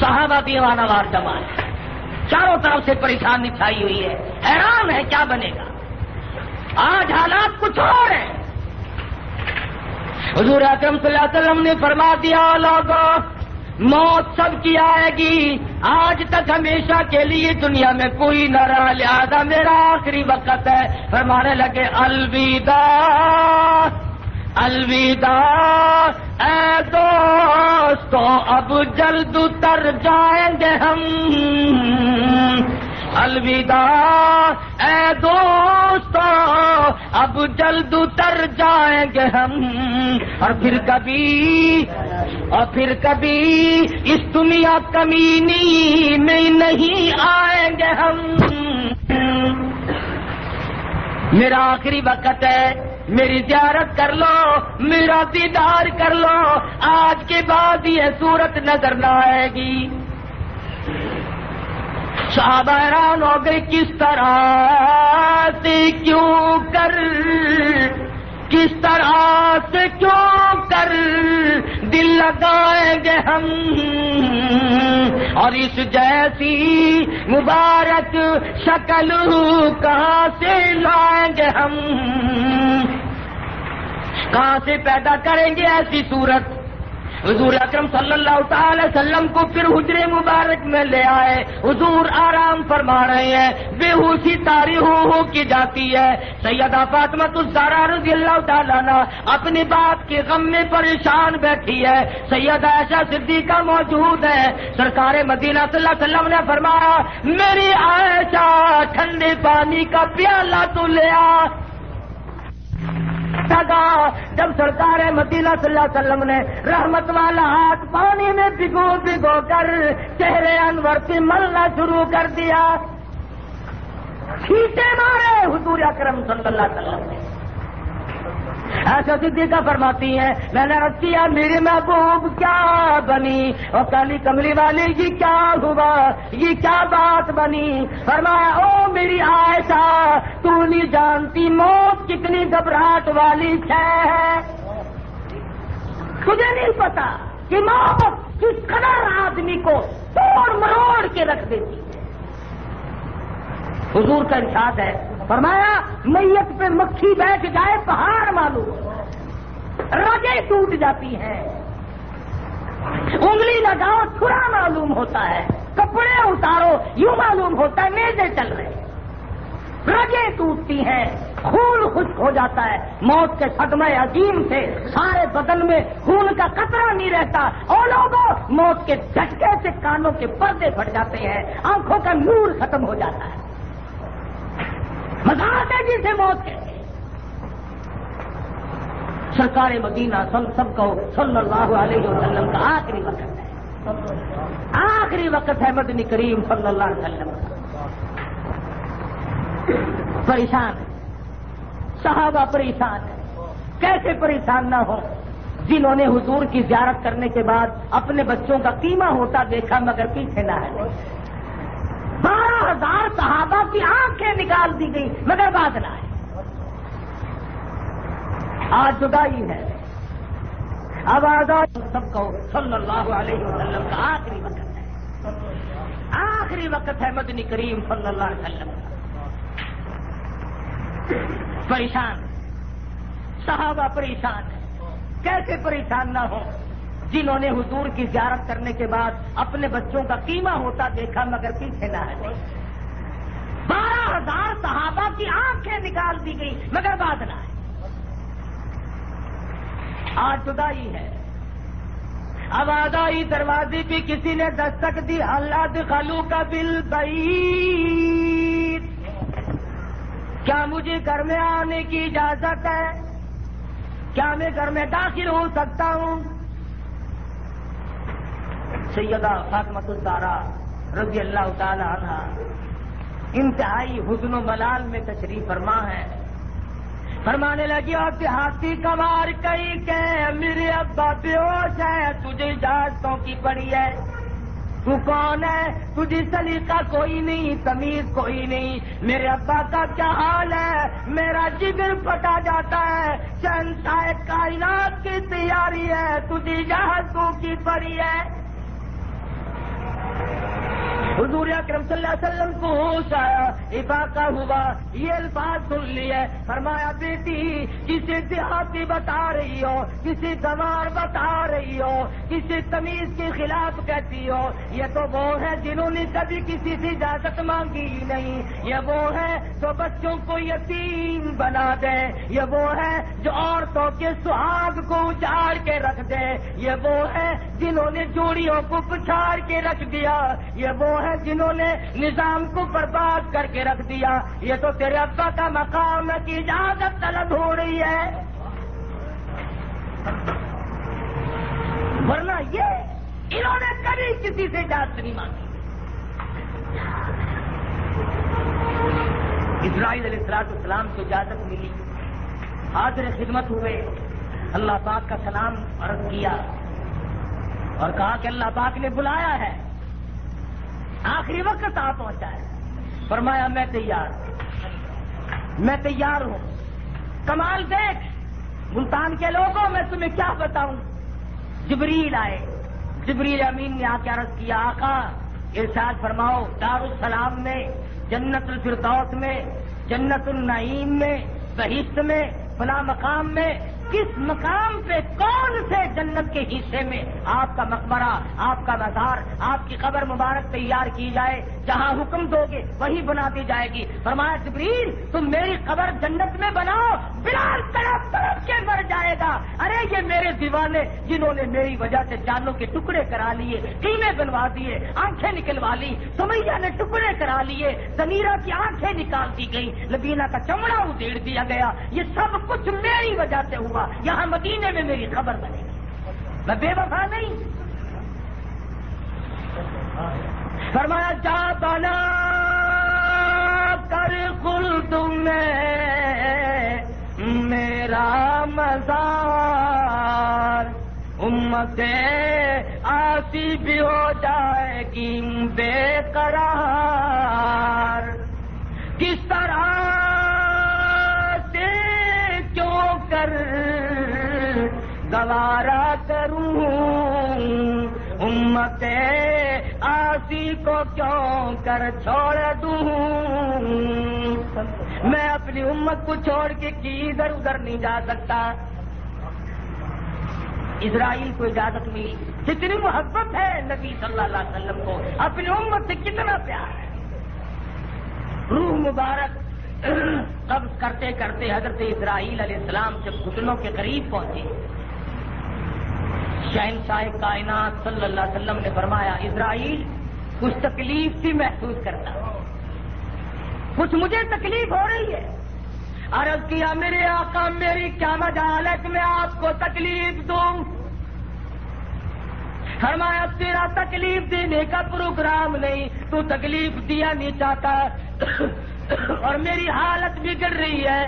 صحابہ دیوانہ وار جمع ہے، چاروں طرف سے پریشانی چھائی ہوئی ہے، حیران ہے کیا بنے گا۔ آج حالات کچھ اور ہیں۔ حضور اکرم صلی اللہ علیہ وسلم نے فرما دیا، لوگوں موت سب کی آئے گی، آج تک ہمیشہ کے لیے دنیا میں کوئی نہ رہا، لہذا میرا آخری وقت ہے۔ فرمانے لگے الوداع الوداع اے دوستو اب جلد اتر جائیں گے ہم، الوداع اے دوستو اب جلد اتر جائیں گے ہم، اور پھر کبھی اس دنیا کمینی میں نہیں آئیں گے ہم۔ میرا آخری وقت ہے، میری زیارت کر لو، میرا دیدار کر لو، آج کے بعد یہ صورت نظر نہ آئے گی۔ صحابہ حیران ہو گئے، کس طرح سے کیوں کر، کس طرح سے کیوں کر دل لگائیں گے ہم، اور اس جیسی مبارک شکل کہاں سے لائیں گے ہم، کہاں سے پیدا کریں گے ایسی صورت۔ حضور اکرم صلی اللہ تعالی وسلم کو پھر حجرے مبارک میں لے آئے، حضور آرام فرما رہے ہیں، بے ہوشی طاری ہو کی جاتی ہے۔ سیدہ فاطمہ الزہرا رضی اللہ تعالیٰ عنہ اپنی بات کے غم میں پریشان بیٹھی ہے، سیدہ عائشہ صدیقہ موجود ہے۔ سرکار مدینہ صلی اللہ علیہ وسلم نے فرمایا، میری عائشہ ٹھنڈے پانی کا پیالہ تو لے آ۔ جب سرکار مدینہ صلی اللہ علیہ وسلم نے رحمت والا ہاتھ پانی میں بھگو بھگو کر چہرے انور پہ ملنا شروع کر دیا، چھینٹے مارے حضور اکرم صلی اللہ علیہ وسلم نے۔ ایسا صدیقہ فرماتی ہیں، میں نے عرض کیا میرے محبوب کیا بنی، اور کالی کملی والے یہ کیا ہوا، یہ کیا بات بنی؟ فرمایا، او میری عائشہ تو نہیں جانتی موت کتنی گھبراہٹ والی ہے، تجھے نہیں پتا کہ موت کس قدر آدمی کو توڑ مروڑ کے رکھ دیتی ہے۔ حضور کا ارشاد ہے، فرمایا میت پہ مکھی بیٹھ جائے پہاڑ معلوم، رگیں ٹوٹ جاتی ہیں، انگلی لگاؤ چھرا معلوم ہوتا ہے، کپڑے اتارو یوں معلوم ہوتا ہے میزیں چل رہے، رگیں ٹوٹتی ہیں، خون خشک ہو جاتا ہے، موت کے صدمہ عظیم سے سارے بدن میں خون کا قطرہ نہیں رہتا، اور لوگوں موت کے جھٹکے سے کانوں کے پردے پھٹ جاتے ہیں، آنکھوں کا نور ختم ہو جاتا ہے، مزاق ہے جسے موت کہتے ہیں۔ سرکار مدینہ سب کو صلی اللہ علیہ وسلم کا آخری وقت ہے، آخری وقت ہے مدنی کریم صلی اللہ علیہ وسلم کا۔ پریشان ہے، صحابہ پریشان ہے، کیسے پریشان نہ ہو جنہوں نے حضور کی زیارت کرنے کے بعد اپنے بچوں کا قیمہ ہوتا دیکھا مگر پیچھے نہ ہے۔ 12,000 صحابہ کی آنکھیں نکال دی گئی مگر بات نہ ہے۔ آج جدائی ہے، اب آزاد سب کو صلی اللہ علیہ وسلم کا آخری وقت ہے، آخری وقت ہے مدنی کریم صلی اللہ علیہ وسلم کا۔ پریشان صحابہ پریشان ہے، کیسے پریشان نہ ہو جنہوں نے حضور کی زیارت کرنے کے بعد اپنے بچوں کا قیمہ ہوتا دیکھا مگر پیچھے نہ ہے۔ 12,000 صحابہ کی آنکھیں نکال دی گئی مگر بات نہ ہے۔ آج جدائی ہے، اب آدائی دروازے پہ کسی نے دستک دی، اللہ دخلو کا بالبیت، کیا مجھے گھر میں آنے کی اجازت ہے؟ کیا میں گھر میں داخل ہو سکتا ہوں؟ سیدہ فاطمہ الزہرا رضی اللہ تعالی عنہا انتہائی حزن و ملال میں تشریف فرما ہے، فرمانے لگی اور دیہاتی کمار کئی کہ میرے ابا بے ہوش ہے، تجھے اجازتوں کی پڑی ہے، تو کون ہے؟ تجھے سلیقہ کوئی نہیں، تمیز کوئی نہیں، میرے ابا کا کیا حال ہے؟ میرا جگر پھٹا جاتا ہے، شہنشاہ کائنات کی تیاری ہے، تجھے اجازتوں کی پڑی ہے۔ حضور اکرم صلی اللہ علیہ وسلم کو ہوش آیا، افاقہ ہوا، یہ الفاظ سن لیے، فرمایا بیٹی کسی دیہاتی بتا رہی ہو، کسی گنوار بتا رہی ہو، کسی تمیز کے خلاف کہتی ہو، یہ تو وہ ہے جنہوں نے کبھی کسی سے اجازت مانگی ہی نہیں، یہ وہ ہے جو بچوں کو یتیم بنا دے، یہ وہ ہے جو عورتوں کے سہاگ کو اجاڑ کے رکھ دے، یہ وہ ہے جنہوں نے جوڑیوں کو پچھاڑ کے رکھ دیا، یہ وہ ہے جنہوں نے نظام کو برباد کر کے رکھ دیا، یہ تو تیرے ابا کا مقام ہے کہ اجازت طلب ہو رہی ہے، ورنہ یہ انہوں نے کبھی کسی سے اجازت نہیں مانگی۔ اسرائیل علیہ السلام کو اجازت ملی، حاضر خدمت ہوئے، اللہ پاک کا سلام عرض کیا اور کہا کہ اللہ پاک نے بلایا ہے، آخری وقت آ پہنچا ہے، فرمایا میں تیار ہوں۔ کمال دیکھ ملتان کے لوگوں میں تمہیں کیا بتاؤں، جبریل آئے، جبریل امین نے آ کے عرض کیا آقا ارشاد فرماؤ دارالسلام میں، جنت الفردوس میں، جنت النعیم میں، بہشت میں، فلاں مقام میں، کس مقام پہ کون سے جنت کے حصے میں آپ کا مقبرہ، آپ کا مزار، آپ کی قبر مبارک تیار کی جائے، جہاں حکم دو گے وہی بنا دی جائے گی۔ فرمایا جبریل تم میری قبر جنت میں بناؤ، بلال تڑپ تڑپ کے مر جائے گا، ارے یہ میرے دیوانے جنہوں نے میری وجہ سے جانوں کے ٹکڑے کرا لیے، قیمے بنوا دیے، آنکھیں نکلوا لی، سمیہ نے ٹکڑے کرا لیے، سمیرہ کی آنکھیں نکال دی گئی، لبینہ کا چمڑا ادھیڑ دیا گیا، یہ سب کچھ میری وجہ سے ہوا، یہاں مدینے میں میری خبر بنے گی، میں بے وفا نہیں۔ فرمایا جا بنا کر خلد میں میرا مزار، امت آسی بھی ہو جائے گی بے قرار، کس طرح سے کیوں کر گوارا کروں، امت آسی کو کیوں کر چھوڑ دوں، میں اپنی امت کو چھوڑ کے ادھر ادھر نہیں جا سکتا۔ اسرائیل کو اجازت ملی، کتنی محبت ہے نبی صلی اللہ علیہ وسلم کو، اپنی امت سے کتنا پیار ہے، روح مبارک قبض کرتے کرتے حضرت اسرائیل علیہ السلام جب گھٹنوں کے قریب پہنچے، شہنشاہ کائنات صلی اللہ علیہ وسلم نے فرمایا اسرائیل کچھ تکلیف سی محسوس کرتا، کچھ مجھے تکلیف ہو رہی ہے۔ عرض کیا میرے آقا میری کیا مجال ہے کہ میں آپ کو تکلیف دوں؟ فرمایا تیرا تکلیف دینے کا پروگرام نہیں، تو تکلیف دیا نہیں چاہتا اور میری حالت بگڑ رہی ہے،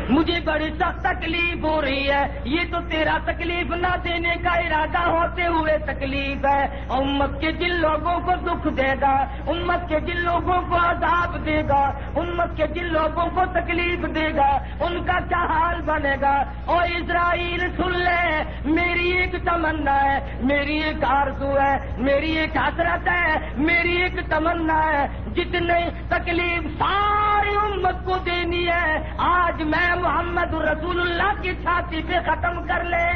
مجھے بڑی سخت تکلیف ہو رہی ہے، یہ تو تیرا تکلیف نہ دینے کا ارادہ ہوتے ہوئے تکلیف ہے، امت کے جن لوگوں کو دکھ دے گا، امت کے جن لوگوں کو عذاب دے گا، امت کے جن لوگوں کو تکلیف دے گا، ان کا کیا حال بنے گا؟ اور اسرائیل سن لے، میری ایک تمنا ہے، میری ایک آرزو ہے، میری ایک حسرت ہے، میری ایک تمنا ہے، جتنے تکلیف ساری امت کو دینی ہے آج میں محمد رسول اللہ کی چھاتی پہ ختم کر لے۔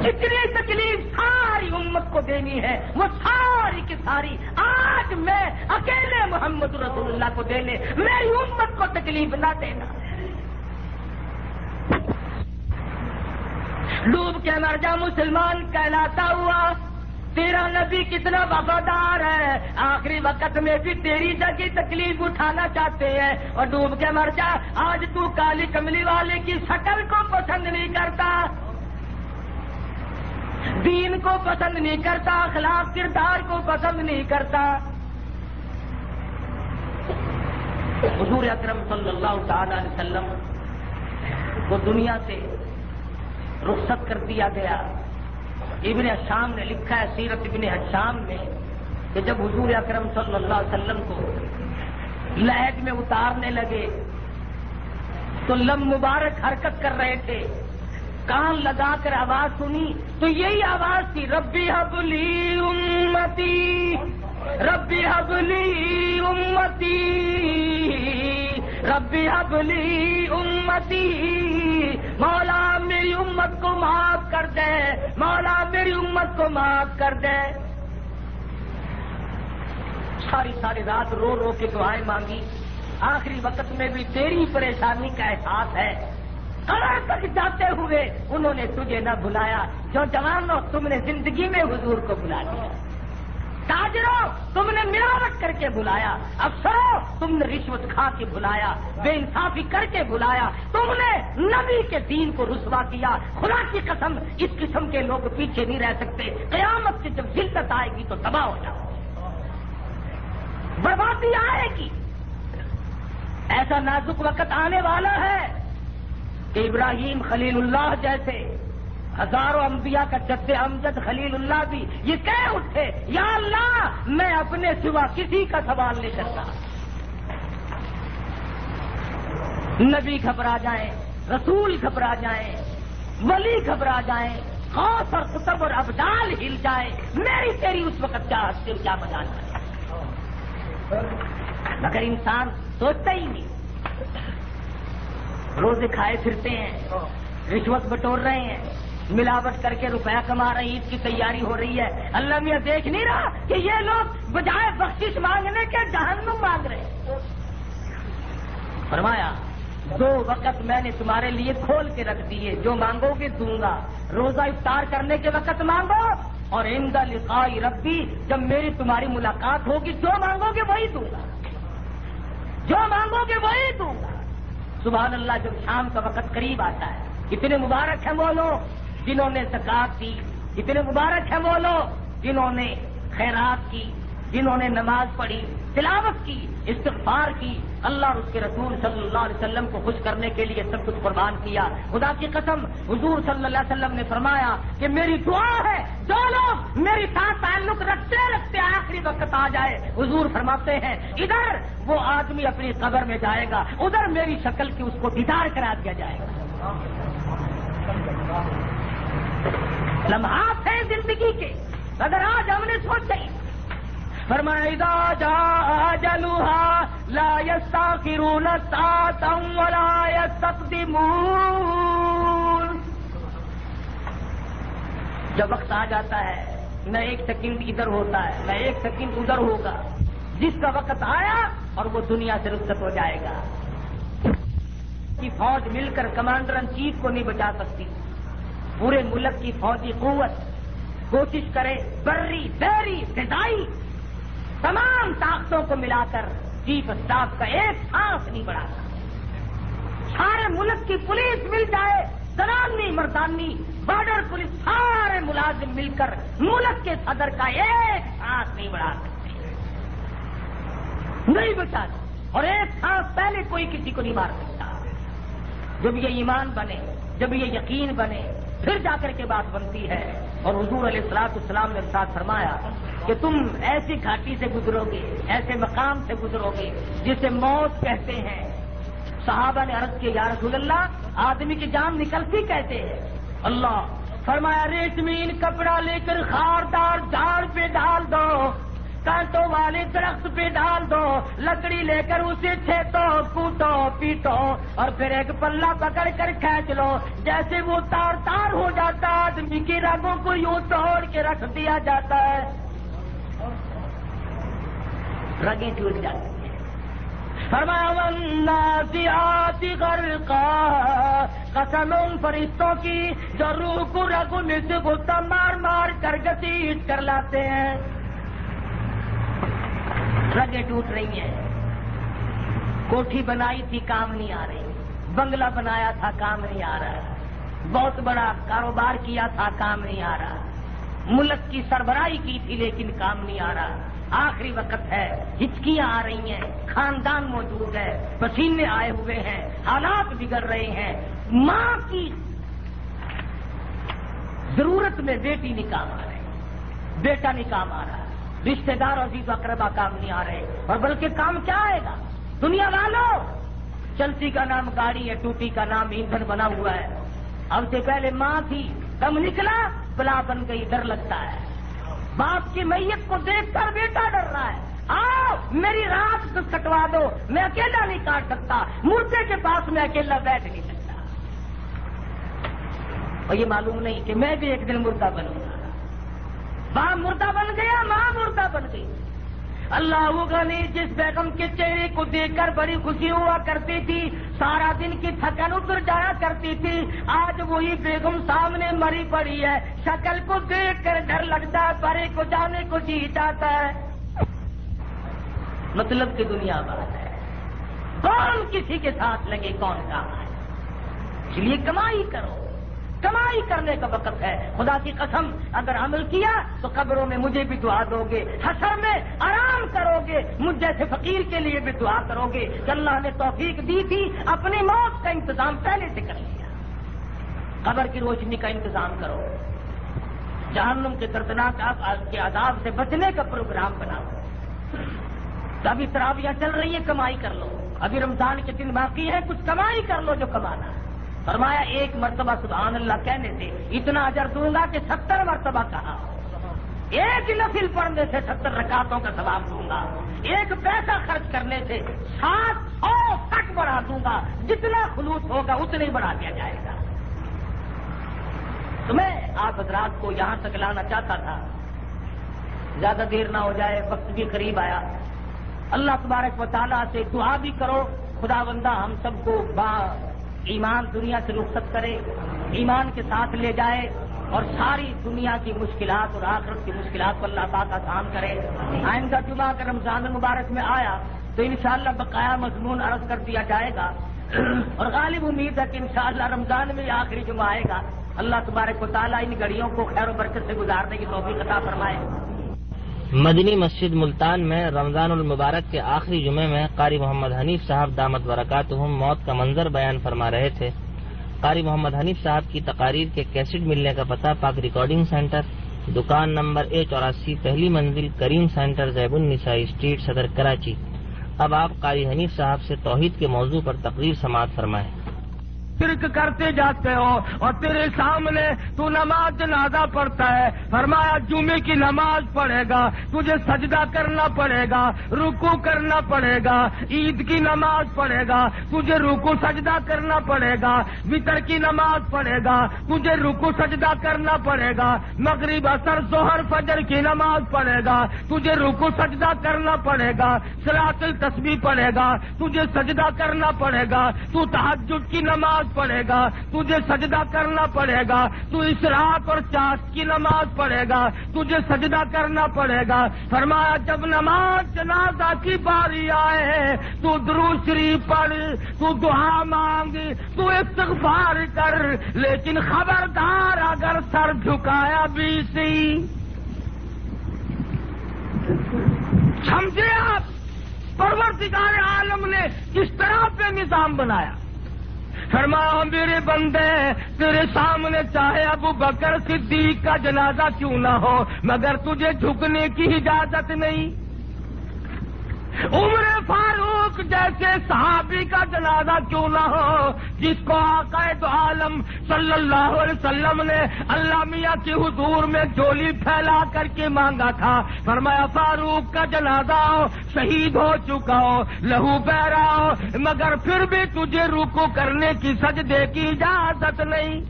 جتنی تکلیف ساری امت کو دینی ہے وہ ساری کی ساری آج میں اکیلے محمد رسول اللہ کو دے لے، میری امت کو تکلیف نہ دینا۔ ڈوب کے مر جا مسلمان کہلاتا ہوا، تیرا نبی کتنا وفادار ہے، آخری وقت میں بھی تیری جگہ تکلیف اٹھانا چاہتے ہیں، اور ڈوب کے مر جا۔ آج تو کالی کملی والے کی شکل کو پسند نہیں کرتا، دین کو پسند نہیں کرتا، اخلاق کردار کو پسند نہیں کرتا۔ حضور اکرم صلی اللہ تعالی علیہ وسلم کو دنیا سے رخصت کر دیا گیا۔ ابن حشام نے لکھا ہے سیرت ابن حشام میں کہ جب حضور اکرم صلی اللہ علیہ وسلم کو لحد میں اتارنے لگے تو لم مبارک حرکت کر رہے تھے، کان لگا کر آواز سنی تو یہی آواز تھی، ربی حب لی امتی، ربی حب لی امتی، ربی حب لی امتی، مولا میری امت کو معاف کر دے، مولا میری امت کو معاف کر دے۔ ساری ساری رات رو رو کے دعائیں مانگی، آخری وقت میں بھی تیری پریشانی کا احساس ہے، قبر تک جاتے ہوئے انہوں نے تجھے نہ بلایا۔ جو جوانوں تم نے زندگی میں حضور کو بلا دیا، تاجروں تم نے ملاوٹ کر کے بلایا، افسروں تم نے رشوت کھا کے بلایا، بے انصافی کر کے بلایا، تم نے نبی کے دین کو رسوا کیا۔ خدا کی قسم اس قسم کے لوگ پیچھے نہیں رہ سکتے، قیامت سے جب ذلت آئے گی تو تباہ ہو جاؤ، بربادی آئے گی۔ ایسا نازک وقت آنے والا ہے کہ ابراہیم خلیل اللہ جیسے ہزاروں انبیاء کا جد امجد خلیل اللہ بھی یہ کہہ اٹھے، یا اللہ میں اپنے سوا کسی کا سوال نہیں کرتا۔ نبی گھبرا جائیں، رسول گھبرا جائیں، ولی گھبرا جائیں، غوث اور قطب اور ابدال ہل جائے، میری تیری اس وقت کیا ہستے کیا مجال ہے؟ مگر انسان سوچتا ہی نہیں، روزے کھائے پھرتے ہیں، رشوت بٹور رہے ہیں، ملاوٹ کر کے روپیہ کما رہے ہیں، عید کی تیاری ہو رہی ہے، اللہ میاں دیکھ نہیں رہا کہ یہ لوگ بجائے بخشش مانگنے کے جہنم مانگ رہے ہیں۔ فرمایا 2 وقت میں نے تمہارے لیے کھول کے رکھ دیے، جو مانگو گے دوں گا، روزہ افطار کرنے کے وقت مانگو، اور عند لقاء ربی جب میری تمہاری ملاقات ہوگی جو مانگو گے وہی دوں گا، جو مانگو گے وہی دوں گا۔ سبحان اللہ، جب شام کا وقت قریب آتا ہے، اتنے مبارک ہیں وہ لوگ جنہوں نے زکات دی، اتنے مبارک ہیں وہ لوگ جنہوں نے خیرات کی، جنہوں نے نماز پڑھی، تلاوت کی، استغفار کی، اللہ اور اس کے رسول صلی اللہ علیہ وسلم کو خوش کرنے کے لیے سب کچھ قربان کیا۔ خدا کی قسم حضور صلی اللہ علیہ وسلم نے فرمایا کہ میری دعا ہے جو لوگ میری ساتھ تعلق رکھتے رکھتے آخری وقت آ جائے، حضور فرماتے ہیں ادھر وہ آدمی اپنی قبر میں جائے گا، ادھر میری شکل کی اس کو دیدار کرا دیا جائے گا۔ لمحات ہیں زندگی کے، اگر آج ہم نے سوچا فرمایا اذا جاء اجلها لا يستاخرون ساعة ولا يستقدمون، جب وقت آ جاتا ہے نہ ایک سیکنڈ ادھر ہوتا ہے نہ ایک سیکنڈ ادھر ہوگا. جس کا وقت آیا اور وہ دنیا سے رخصت ہو جائے گا. کی فوج مل کر کمانڈر ان چیف کو نہیں بچا سکتی. پورے ملک کی فوجی قوت کوشش کرے بری بحری فضائی تمام طاقتوں کو ملا کر چیف اسٹاف کا ایک سانس نہیں بڑھا سکتا. سارے ملک کی پولیس مل جائے زنانی مردانی بارڈر پولیس سارے ملازم مل کر ملک کے صدر کا ایک سانس نہیں بڑھا سکتے. نہیں بچا اور ایک سانس پہلے کوئی کسی کو نہیں مار سکتا. جب یہ ایمان بنے جب یہ یقین بنے پھر جا کر کے بات بنتی ہے. اور حضور علیہ الصلوۃ والسلام نے ارشاد فرمایا کہ تم ایسی گھاٹی سے گزرو گے ایسے مقام سے گزرو گے جسے موت کہتے ہیں. صحابہ نے عرض کیا یا رسول اللہ آدمی کی جان نکلتی کیسے ہے؟ اللہ فرمایا ریشمین کپڑا لے کر خاردار جھاڑ پہ ڈال دو کانٹوں والے درخت پہ ڈال دو لکڑی لے کر اسے چھیتو کوٹو پیٹو اور پھر ایک پلہ پکڑ کر کھینچ لو جیسے وہ تار تار ہو جاتا آدمی کی رگوں کو یوں توڑ کے رکھ دیا جاتا ہے رگیں ٹوٹ جاتی ہیں. فرمایا والنازعات غرقا قسم ان فرشتوں کی جو روح کو رگوں میں سے غصہ مار مار کر گسیٹ کر لاتے ہیں. رگیں ٹوٹ رہی ہیں. کوٹھی بنائی تھی کام نہیں آ رہی. بنگلہ بنایا تھا کام نہیں آ رہا. بہت بڑا کاروبار کیا تھا کام نہیں آ رہا. ملک کی سربراہی کی تھی لیکن کام نہیں آ رہا. آخری وقت ہے ہچکیاں آ رہی ہیں خاندان موجود ہے پسینے آئے ہوئے ہیں حالات بگڑ رہے ہیں. ماں کی ضرورت میں بیٹی نہیں کام آ رہی بیٹا نہیں کام آ رہا رشتہ دار عزیز و اقربا کام نہیں آ رہے. اور بلکہ کام کیا آئے گا دنیا والوں. چلتی کا نام گاڑی ہے ٹوٹی کا نام ایندھن بنا ہوا ہے. اب سے پہلے ماں تھی دم نکلا بلا بن گئی ڈر لگتا ہے. باپ کی میت کو دیکھ کر بیٹا ڈر رہا ہے. آؤ میری رات کٹوا دو میں اکیلا نہیں کاٹ سکتا. مردے کے پاس میں اکیلا بیٹھ نہیں سکتا. اور یہ معلوم نہیں کہ میں بھی ایک دن مردہ بنوں گا. باپ مردہ بن گیا ماں مردہ بن گئی. اللہ وہ غنی جس بیگم کے چہرے کو دیکھ کر بڑی خوشی ہوا کرتی تھی سارا دن کی تھکن اتر جایا کرتی تھی آج وہی بیگم سامنے مری پڑی ہے. شکل کو دیکھ کر ڈر لگتا ہے پرے کو جانے کو جی چاہتا ہے. مطلب کہ دنیا بات ہے. کون کسی کے ساتھ لگے کون کام ہے. اس لیے کمائی کرو. کمائی کرنے کا وقت ہے. خدا کی قسم اگر عمل کیا تو قبروں میں مجھے بھی دعا دو گے حشر میں آرام کرو گے مجھ جیسے فقیر کے لیے بھی دعا کرو گے کہ اللہ نے توفیق دی تھی اپنی موت کا انتظام پہلے سے کر لیا. قبر کی روشنی کا انتظام کرو. جہنم کے دردناک کے عذاب سے بچنے کا پروگرام بناؤ. ابھی تراویح چل رہی ہے کمائی کر لو. ابھی رمضان کے دن باقی ہے کچھ کمائی کر لو جو کمانا ہے. فرمایا ایک مرتبہ سبحان اللہ کہنے سے اتنا اجر دوں گا کہ 70 مرتبہ کہا. ایک نفل پڑھنے سے 70 رکعتوں کا ثواب دوں گا. ایک پیسہ خرچ کرنے سے 700 تک بڑھا دوں گا. جتنا خلوص ہوگا اتنا ہی بڑھا دیا جائے گا. تو میں آپ حضرات کو یہاں تک لانا چاہتا تھا. زیادہ دیر نہ ہو جائے وقت بھی قریب آیا. اللہ تبارک و تعالیٰ سے دعا بھی کرو خدا بندہ ہم سب کو با ایمان دنیا سے رخصت کرے ایمان کے ساتھ لے جائے اور ساری دنیا کی مشکلات اور آخرت کی مشکلات کو اللہ پاک آسان کرے. آئندہ جمعہ اگر رمضان المبارک میں آیا تو انشاءاللہ بقایا مضمون عرض کر دیا جائے گا اور غالب امید ہے کہ انشاءاللہ رمضان میں یہ آخری جمعہ آئے گا. اللہ تبارک و تعالیٰ ان گھڑیوں کو خیر و برکت سے گزارنے کی توفیق عطا فرمائے. مدنی مسجد ملتان میں رمضان المبارک کے آخری جمعے میں قاری محمد حنیف صاحب دامت برکاتہم موت کا منظر بیان فرما رہے تھے. قاری محمد حنیف صاحب کی تقاریر کے کیسٹ ملنے کا پتہ پاک ریکارڈنگ سینٹر دکان نمبر A84 پہلی منزل کریم سینٹر زیب النسائی اسٹریٹ صدر کراچی. اب آپ قاری حنیف صاحب سے توحید کے موضوع پر تقریر سماعت فرمائیں. شرک کرتے جاتے ہو اور تیرے سامنے تو نماز جنازہ پڑھتا ہے. فرمایا جمعے کی نماز پڑھے گا تجھے سجدہ کرنا پڑے گا, رکوع کرنا پڑے گا. عید کی نماز پڑھے گا تجھے رکوع سجدہ کرنا پڑے گا. وتر کی نماز پڑھے گا تجھے رکوع سجدہ کرنا پڑے گا. مغرب عصر ظہر فجر کی نماز پڑھے گا تجھے رکوع سجدہ کرنا پڑے گا. صلاۃ التسبیح پڑھے گا تجھے سجدہ کرنا پڑے گا. تو تہجد کی نماز پڑھے گا تجھے سجدہ کرنا پڑے گا. تو اشراق اور چاش کی نماز پڑھے گا تجھے سجدہ کرنا پڑے گا. فرمایا جب نماز جنازہ کی باری آئے تو درود شریف پڑھ, تو دعا مانگ, تو استغفار کر, لیکن خبردار اگر سر جھکایا بھی سی. سمجھے آپ پروردگار عالم نے کس طرح پہ نظام بنایا. فرمایا میرے بندے تیرے سامنے چاہے ابو بکر صدیق کا جنازہ کیوں نہ ہو مگر تجھے جھکنے کی اجازت نہیں. عمر فاروق جیسے صحابی کا جنازہ کیوں نہ ہو جس کو آقا دو عالم صلی اللہ علیہ وسلم نے اللہ میاں کے حضور میں جھولی پھیلا کر کے مانگا تھا. فرمایا فاروق کا جنازہ ہو, شہید ہو چکا ہو, لہو بہ رہا ہو, مگر پھر بھی تجھے رکوع کرنے کی سجدے کی اجازت نہیں.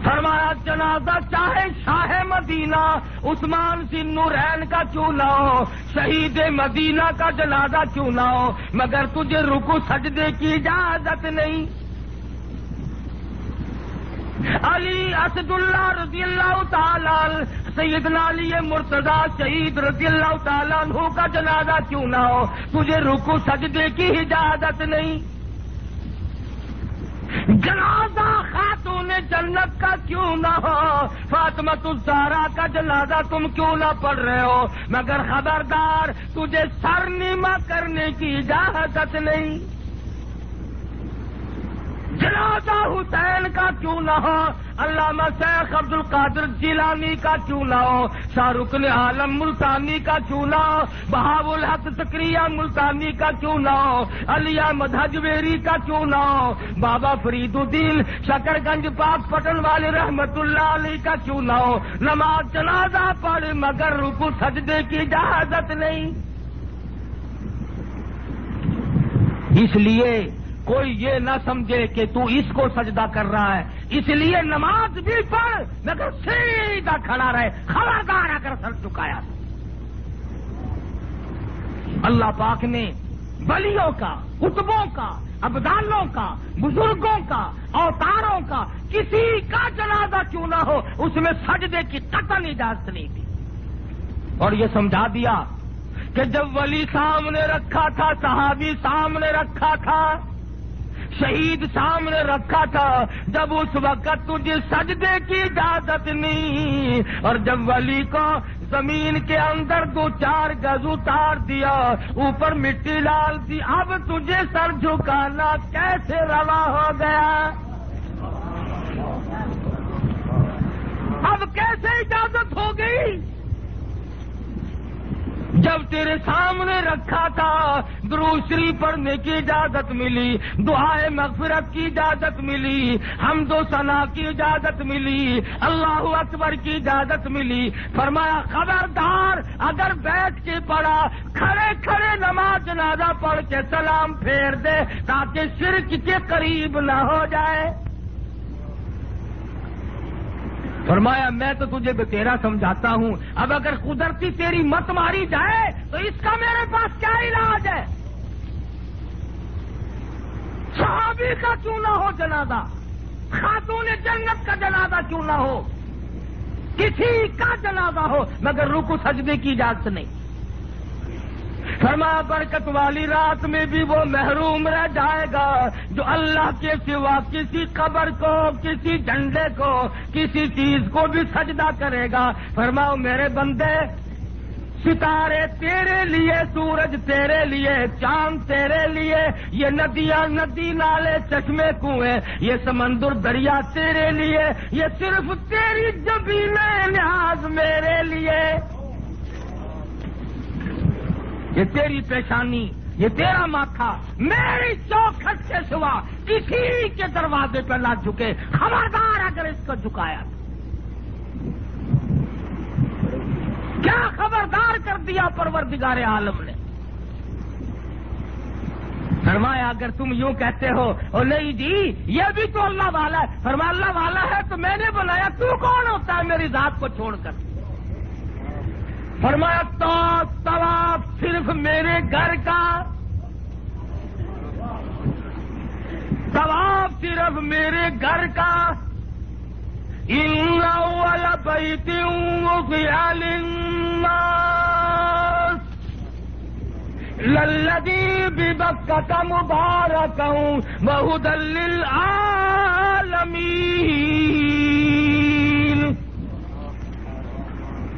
فرمایا جنازہ چاہے شاہ مدینہ عثمان ذی النورین کا کیوں نہ ہو, شہید مدینہ کا جنازہ کیوں نہ ہو, مگر تجھے رکوع سجدے کی اجازت نہیں. علی اسد اللہ رضی اللہ تعالی, سیدنا علی مرتضی شہید رضی اللہ تعالیٰ عنہ کا جنازہ کیوں نہ ہو, تجھے رکوع سجدے کی اجازت نہیں. جنازہ خاتون جنت کا کیوں نہ ہو, فاطمۃ الزہرا کا جنازہ تم کیوں نہ پڑھ رہے ہو, مگر خبردار تجھے سر نیما کرنے کی اجازت نہیں. جنازہ حسین کا کیوں نہ ہو, علامہ شیخ عبد القادر جیلانی کا کیوں نہ ہو, شاہ رکن عالم ملتانی کا کیوں نہ ہو, بہاء الحق سکریہ ملتانی کا کیوں نہ ہو, علی احمد حجویری کا کیوں نہ ہو, بابا فرید الدین شکر گنج پاک پٹن والے رحمت اللہ علیہ کا کیوں نہ ہو. نماز جنازہ پڑھ مگر رکوع سجدے کی اجازت نہیں. اس لیے کوئی یہ نہ سمجھے کہ تو اس کو سجدہ کر رہا ہے, اس لیے نماز بھی پڑھ مگر سیدھا کھڑا رہے, خبردار اگر سر چکایا. اللہ پاک نے ولیوں کا, قطبوں کا, ابدالوں کا, بزرگوں کا, اوتاروں کا کسی کا جنازہ کیوں نہ ہو اس میں سجدے کی قطعی اجازت نہیں دی. اور یہ سمجھا دیا کہ جب ولی سامنے رکھا تھا, صحابی سامنے رکھا تھا, شہید سامنے رکھا تھا, جب اس وقت تجھے سجدے کی اجازت نہیں, اور جب ولی کو زمین کے اندر 2-4 گز اتار دیا, اوپر مٹی ڈال دی, اب تجھے سر جھکانا کیسے روا ہو گیا؟ اب کیسے اجازت ہو گئی؟ جب تیرے سامنے رکھا تھا درود شریف پڑھنے کی اجازت ملی, دعائے مغفرت کی اجازت ملی, حمد و ثنا کی اجازت ملی, اللہ اکبر کی اجازت ملی. فرمایا خبردار اگر بیٹھ کے پڑھا, کھڑے کھڑے نماز جنازہ پڑھ کے سلام پھیر دے تاکہ شرک کے قریب نہ ہو جائے. فرمایا میں تو تجھے بتیرا سمجھاتا ہوں, اب اگر قدرتی تیری مت ماری جائے تو اس کا میرے پاس کیا علاج ہے؟ صحابی کا کیوں نہ ہو جنازہ, خاتون جنت کا جنازہ کیوں نہ ہو, کسی کا جنازہ ہو مگر رکوع سجدے کی اجازت نہیں. فرمایا برکت والی رات میں بھی وہ محروم رہ جائے گا جو اللہ کے سوا کسی قبر کو, کسی جھنڈے کو, کسی چیز کو بھی سجدہ کرے گا. فرماؤ میرے بندے, ستارے تیرے لیے, سورج تیرے لیے, چاند تیرے لیے, یہ ندیاں, ندی, نالے, چشمے, کنویں, یہ سمندر, دریا تیرے لیے, یہ صرف تیری جبین نیاز میرے لیے. یہ تیری پیشانی یہ تیرا ماتھا میری چوکھٹ کے سوا کسی کے دروازے پہ نہ جھکے، خبردار اگر اس کو جھکایا تو کیا خبردار کر دیا پروردگار عالم نے۔ فرمایا اگر تم یوں کہتے ہو او نہیں جی یہ بھی تو اللہ والا ہے، فرمایا اللہ والا ہے تو میں نے بنایا، تو کون ہوتا ہے میری ذات کو چھوڑ کر؟ فرمایا تو طواف صرف میرے گھر کا، طواف صرف میرے گھر کا، ان اول بیت وضع للناس للذی ببکۃ مبارکا وہدی للعالمین۔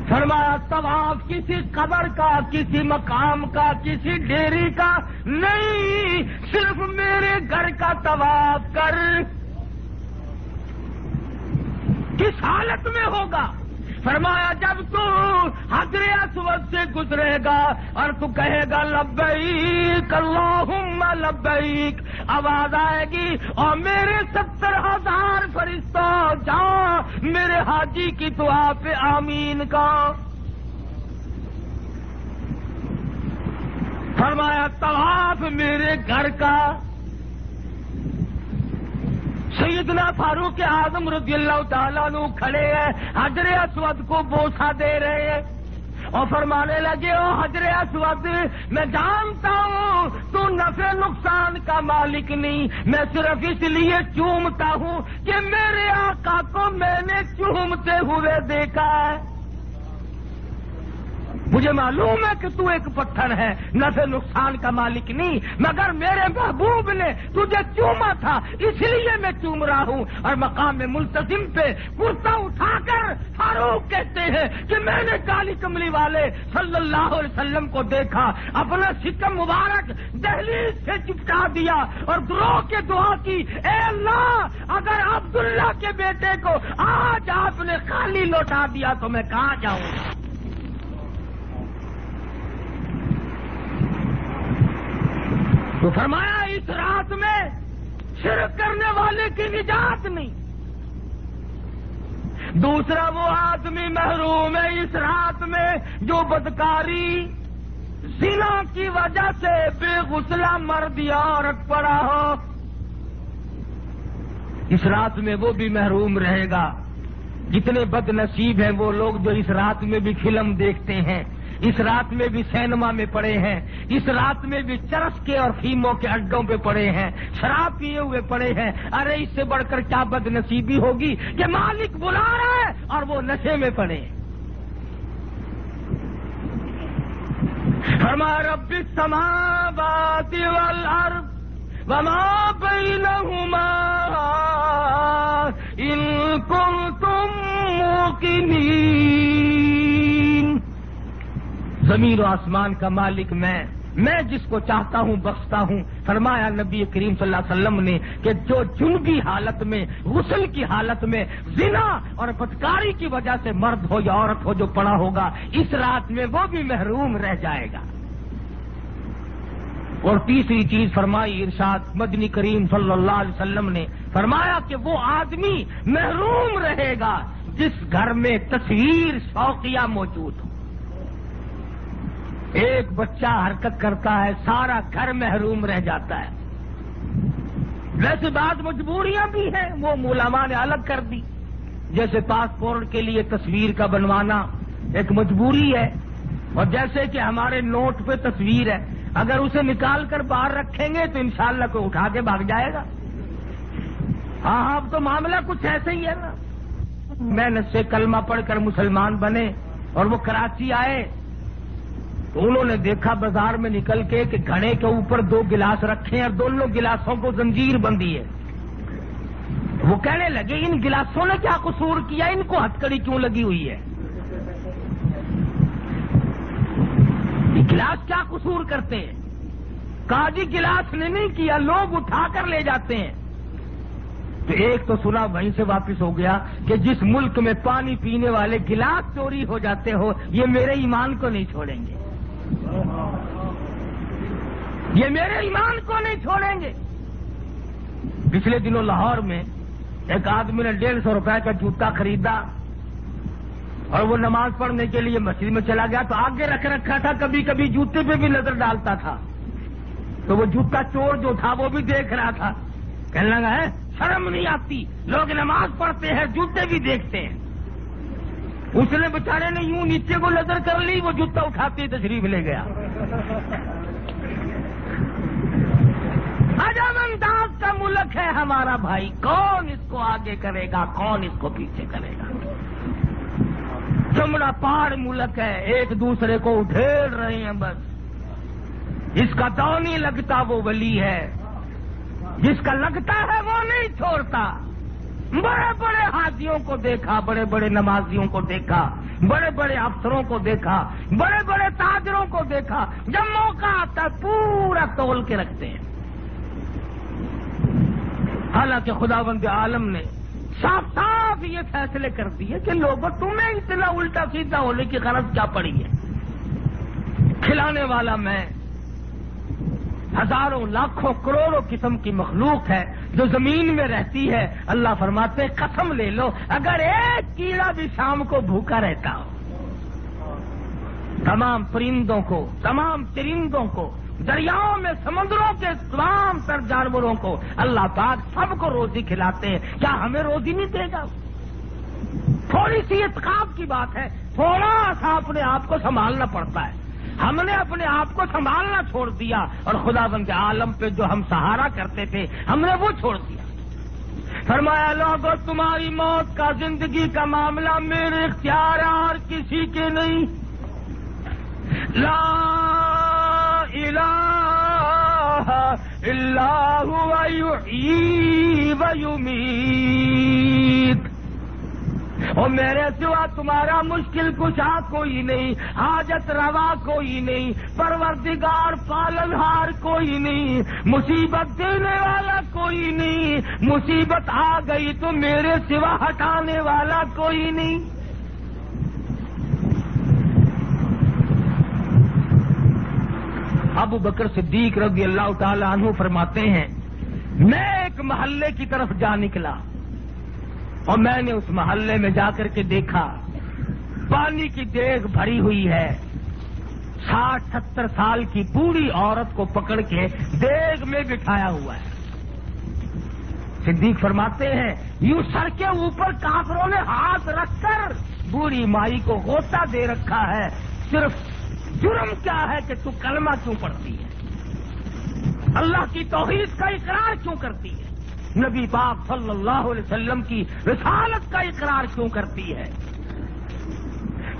فرمایا طواف کسی قبر کا، کسی مقام کا، کسی ڈیری کا نہیں، صرف میرے گھر کا طواف کر۔ کس حالت میں ہوگا؟ فرمایا جب تو حجر اسود سے گزرے گا اور تو کہے گا لبیک اللہم لبیک، آواز آئے گی اور میرے 70,000 فرشتوں جاؤ میرے حاجی کی دعا پہ آمین کا۔ فرمایا طواف میرے گھر کا۔ سیدنا فاروق اعظم رضی اللہ تعالیٰ عنہ کھڑے ہیں، حجر اسود کو بوسہ دے رہے ہیں اور فرمانے لگے او حجر اسود میں جانتا ہوں تو نفع نقصان کا مالک نہیں، میں صرف اس لیے چومتا ہوں کہ میرے آقا کو میں نے چومتے ہوئے دیکھا ہے، مجھے معلوم ہے کہ تو ایک پتھر ہے، نفع نقصان کا مالک نہیں، مگر میرے محبوب نے تجھے چوما تھا اس لیے میں چوم رہا ہوں۔ اور مقام ملتزم پہ کرتا اٹھا کر فاروق کہتے ہیں کہ میں نے کالی کملی والے صلی اللہ علیہ وسلم کو دیکھا، اپنا شکم مبارک دہلیز سے چپکا دیا اور درو کے دعا کی، اے اللہ اگر عبداللہ کے بیٹے کو آج آپ نے خالی لوٹا دیا تو میں کہاں جاؤں گا؟ تو فرمایا اس رات میں شرک کرنے والے کی نجات نہیں۔ دوسرا وہ آدمی محروم ہے اس رات میں جو بدکاری زنا کی وجہ سے بے غسلہ مرد یا عورت پڑا ہو، اس رات میں وہ بھی محروم رہے گا۔ جتنے بد نصیب ہیں وہ لوگ جو اس رات میں بھی فلم دیکھتے ہیں، اس رات میں بھی سینما میں پڑے ہیں، اس رات میں بھی چرس کے اور فیموں کے اڈوں پہ پڑے ہیں، شراب پیے ہوئے پڑے ہیں۔ ارے اس سے بڑھ کر کیا بد نصیبی ہوگی کہ مالک بلا رہا ہے اور وہ نشے میں پڑے ہیں۔ فرمایا رب السماوات والارض وما بینہما ان کنتم موقنین۔ زمین و آسمان کا مالک میں جس کو چاہتا ہوں بخشتا ہوں۔ فرمایا نبی کریم صلی اللہ علیہ وسلم نے کہ جو جنبی حالت میں، غسل کی حالت میں زنا اور بدکاری کی وجہ سے مرد ہو یا عورت ہو جو پڑا ہوگا اس رات میں وہ بھی محروم رہ جائے گا۔ اور تیسری چیز فرمائی ارشاد مدنی کریم صلی اللہ علیہ وسلم نے فرمایا کہ وہ آدمی محروم رہے گا جس گھر میں تصویر شوقیہ موجود ہو۔ ایک بچہ حرکت کرتا ہے سارا گھر محروم رہ جاتا ہے۔ ویسے بعض مجبوریاں بھی ہیں وہ علماء نے الگ کر دی، جیسے پاسپورٹ کے لیے تصویر کا بنوانا ایک مجبوری ہے، اور جیسے کہ ہمارے نوٹ پہ تصویر ہے، اگر اسے نکال کر باہر رکھیں گے تو انشاءاللہ کوئی اٹھا کے بھاگ جائے گا۔ ہاں اب تو معاملہ کچھ ایسے ہی ہے نا۔ محنت سے کلمہ پڑھ کر مسلمان بنے اور وہ کراچی آئے تو انہوں نے دیکھا بازار میں نکل کے کہ گھڑے کے اوپر 2 گلاس رکھے ہیں اور دونوں گلاسوں کو زنجیر بندھی ہے۔ وہ کہنے لگے ان گلاسوں نے کیا قصور کیا، ان کو ہتھکڑی کیوں لگی ہوئی ہے، یہ گلاس کیا قصور کرتے ہیں؟ کہا جی گلاس نے نہیں کیا، لوگ اٹھا کر لے جاتے ہیں۔ تو ایک تو سنا وہیں سے واپس ہو گیا کہ جس ملک میں پانی پینے والے گلاس چوری ہو جاتے ہو یہ میرے ایمان کو نہیں چھوڑیں گے۔ یہ میرے ایمان کو نہیں چھوڑیں گے۔ پچھلے دنوں لاہور میں ایک آدمی نے 150 روپے کا جوتا خریدا اور وہ نماز پڑھنے کے لیے مسجد میں چلا گیا تو آگے رکھ رکھا تھا، کبھی کبھی جوتے پہ بھی نظر ڈالتا تھا، تو وہ جوتا چور جو تھا وہ بھی دیکھ رہا تھا، کہنے لگا ہے شرم نہیں آتی، لوگ نماز پڑھتے ہیں جوتے بھی دیکھتے ہیں۔ اس نے بیچارے نے یوں نیچے کو نظر کر لی، وہ جوتا اٹھاتے تشریف لے گیا۔ عجب انداز کا ملک ہے ہمارا بھائی، کون اس کو آگے کرے گا، کون اس کو پیچھے کرے گا؟ چمڑا پاڑ ملک ہے، ایک دوسرے کو اٹھیڑ رہے ہیں بس۔ جس کا دو نہیں لگتا وہ ولی ہے، جس کا لگتا ہے وہ نہیں چھوڑتا۔ بڑے بڑے حاجیوں کو دیکھا، بڑے بڑے نمازیوں کو دیکھا، بڑے بڑے افسروں کو دیکھا، بڑے بڑے تاجروں کو دیکھا، جب موقع آتا ہے پورا تول کے رکھتے ہیں۔ حالانکہ خداوند عالم نے صاف صاف یہ فیصلے کر دیے کہ لوگوں تمہیں اتنا الٹا سیدھا ہونے کی غرض کیا پڑی ہے؟ کھلانے والا میں، ہزاروں لاکھوں کروڑوں قسم کی مخلوق ہے جو زمین میں رہتی ہے۔ اللہ فرماتے ہیں قسم لے لو اگر ایک کیڑا بھی شام کو بھوکا رہتا ہو، تمام پرندوں کو، تمام چرندوں کو، دریاؤں میں سمندروں کے تمام تر جانوروں کو اللہ پاک سب کو روزی کھلاتے ہیں، کیا ہمیں روزی نہیں دے گا؟ تھوڑی سی اتقاب کی بات ہے، تھوڑا سا اپنے آپ کو سنبھالنا پڑتا ہے۔ ہم نے اپنے آپ کو سنبھالنا چھوڑ دیا اور خداوند عالم پہ جو ہم سہارا کرتے تھے ہم نے وہ چھوڑ دیا۔ فرمایا لوگوں تمہاری موت کا، زندگی کا معاملہ میرے اختیار اور کسی کے نہیں۔ لا الہ الا هو یحیی و یمیت۔ اور میرے سوا تمہارا مشکل کشا کوئی نہیں، حاجت روا کوئی نہیں، پروردگار پالنہار کوئی نہیں، مصیبت دینے والا کوئی نہیں، مصیبت آ گئی تو میرے سوا ہٹانے والا کوئی نہیں۔ ابو بکر صدیق رضی اللہ تعالی عنہ فرماتے ہیں میں ایک محلے کی طرف جا نکلا اور میں نے اس محلے میں جا کر کے دیکھا پانی کی دیگ بھری ہوئی ہے، 60-70 سال کی بوڑھی عورت کو پکڑ کے دیگ میں بٹھایا ہوا ہے۔ صدیق فرماتے ہیں یوں سر کے اوپر کافروں نے ہاتھ رکھ کر بوڑھی مائی کو غوطہ دے رکھا ہے، صرف جرم کیا ہے کہ تو کلمہ کیوں پڑھتی ہے، اللہ کی توحید کا اقرار کیوں کرتی ہے، نبی پاک صلی اللہ علیہ وسلم کی رسالت کا اقرار کیوں کرتی ہے۔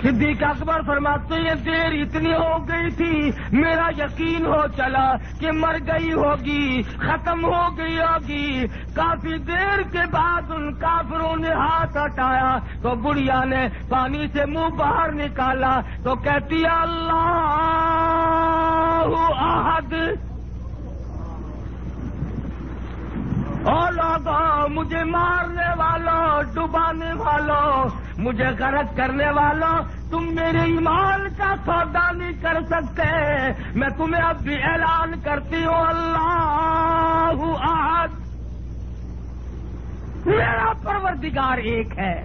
صدیق اکبر فرماتے ہیں دیر اتنی ہو گئی تھی میرا یقین ہو چلا کہ مر گئی ہوگی، ختم ہو گئی ہوگی۔ کافی دیر کے بعد ان کافروں نے ہاتھ ہٹایا تو بڑھیا نے پانی سے منہ باہر نکالا تو کہتی ہے اللہ احد، اور لوگوں مجھے مارنے والوں، ڈبانے والوں، مجھے غرق کرنے والوں، تم میرے ایمان کا سودا نہیں کر سکتے، میں تمہیں اب بھی اعلان کرتی ہوں اللہ احد، میرا پروردگار ایک ہے،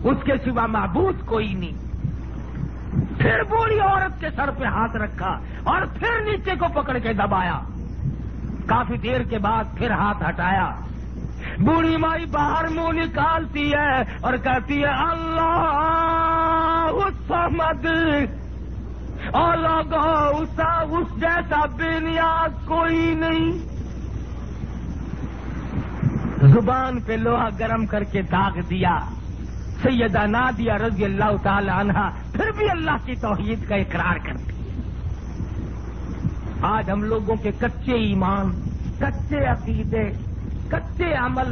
اس کے سوا معبود کوئی نہیں۔ پھر بوڑھی عورت کے سر پہ ہاتھ رکھا اور پھر نیچے کو پکڑ کے دبایا، کافی دیر کے بعد پھر ہاتھ ہٹایا، بوڑھی مائی باہر منہ نکالتی ہے اور کہتی ہے اللہ الصمد، اور لوگوں اس جیسا بے نیاز کوئی نہیں۔ زبان پہ لوہا گرم کر کے داغ دیا سیدہ نادیہ رضی اللہ تعالی عنہا، پھر بھی اللہ کی توحید کا اقرار کرتی۔ آج ہم لوگوں کے کچے ایمان، کچے عقیدے، کچے عمل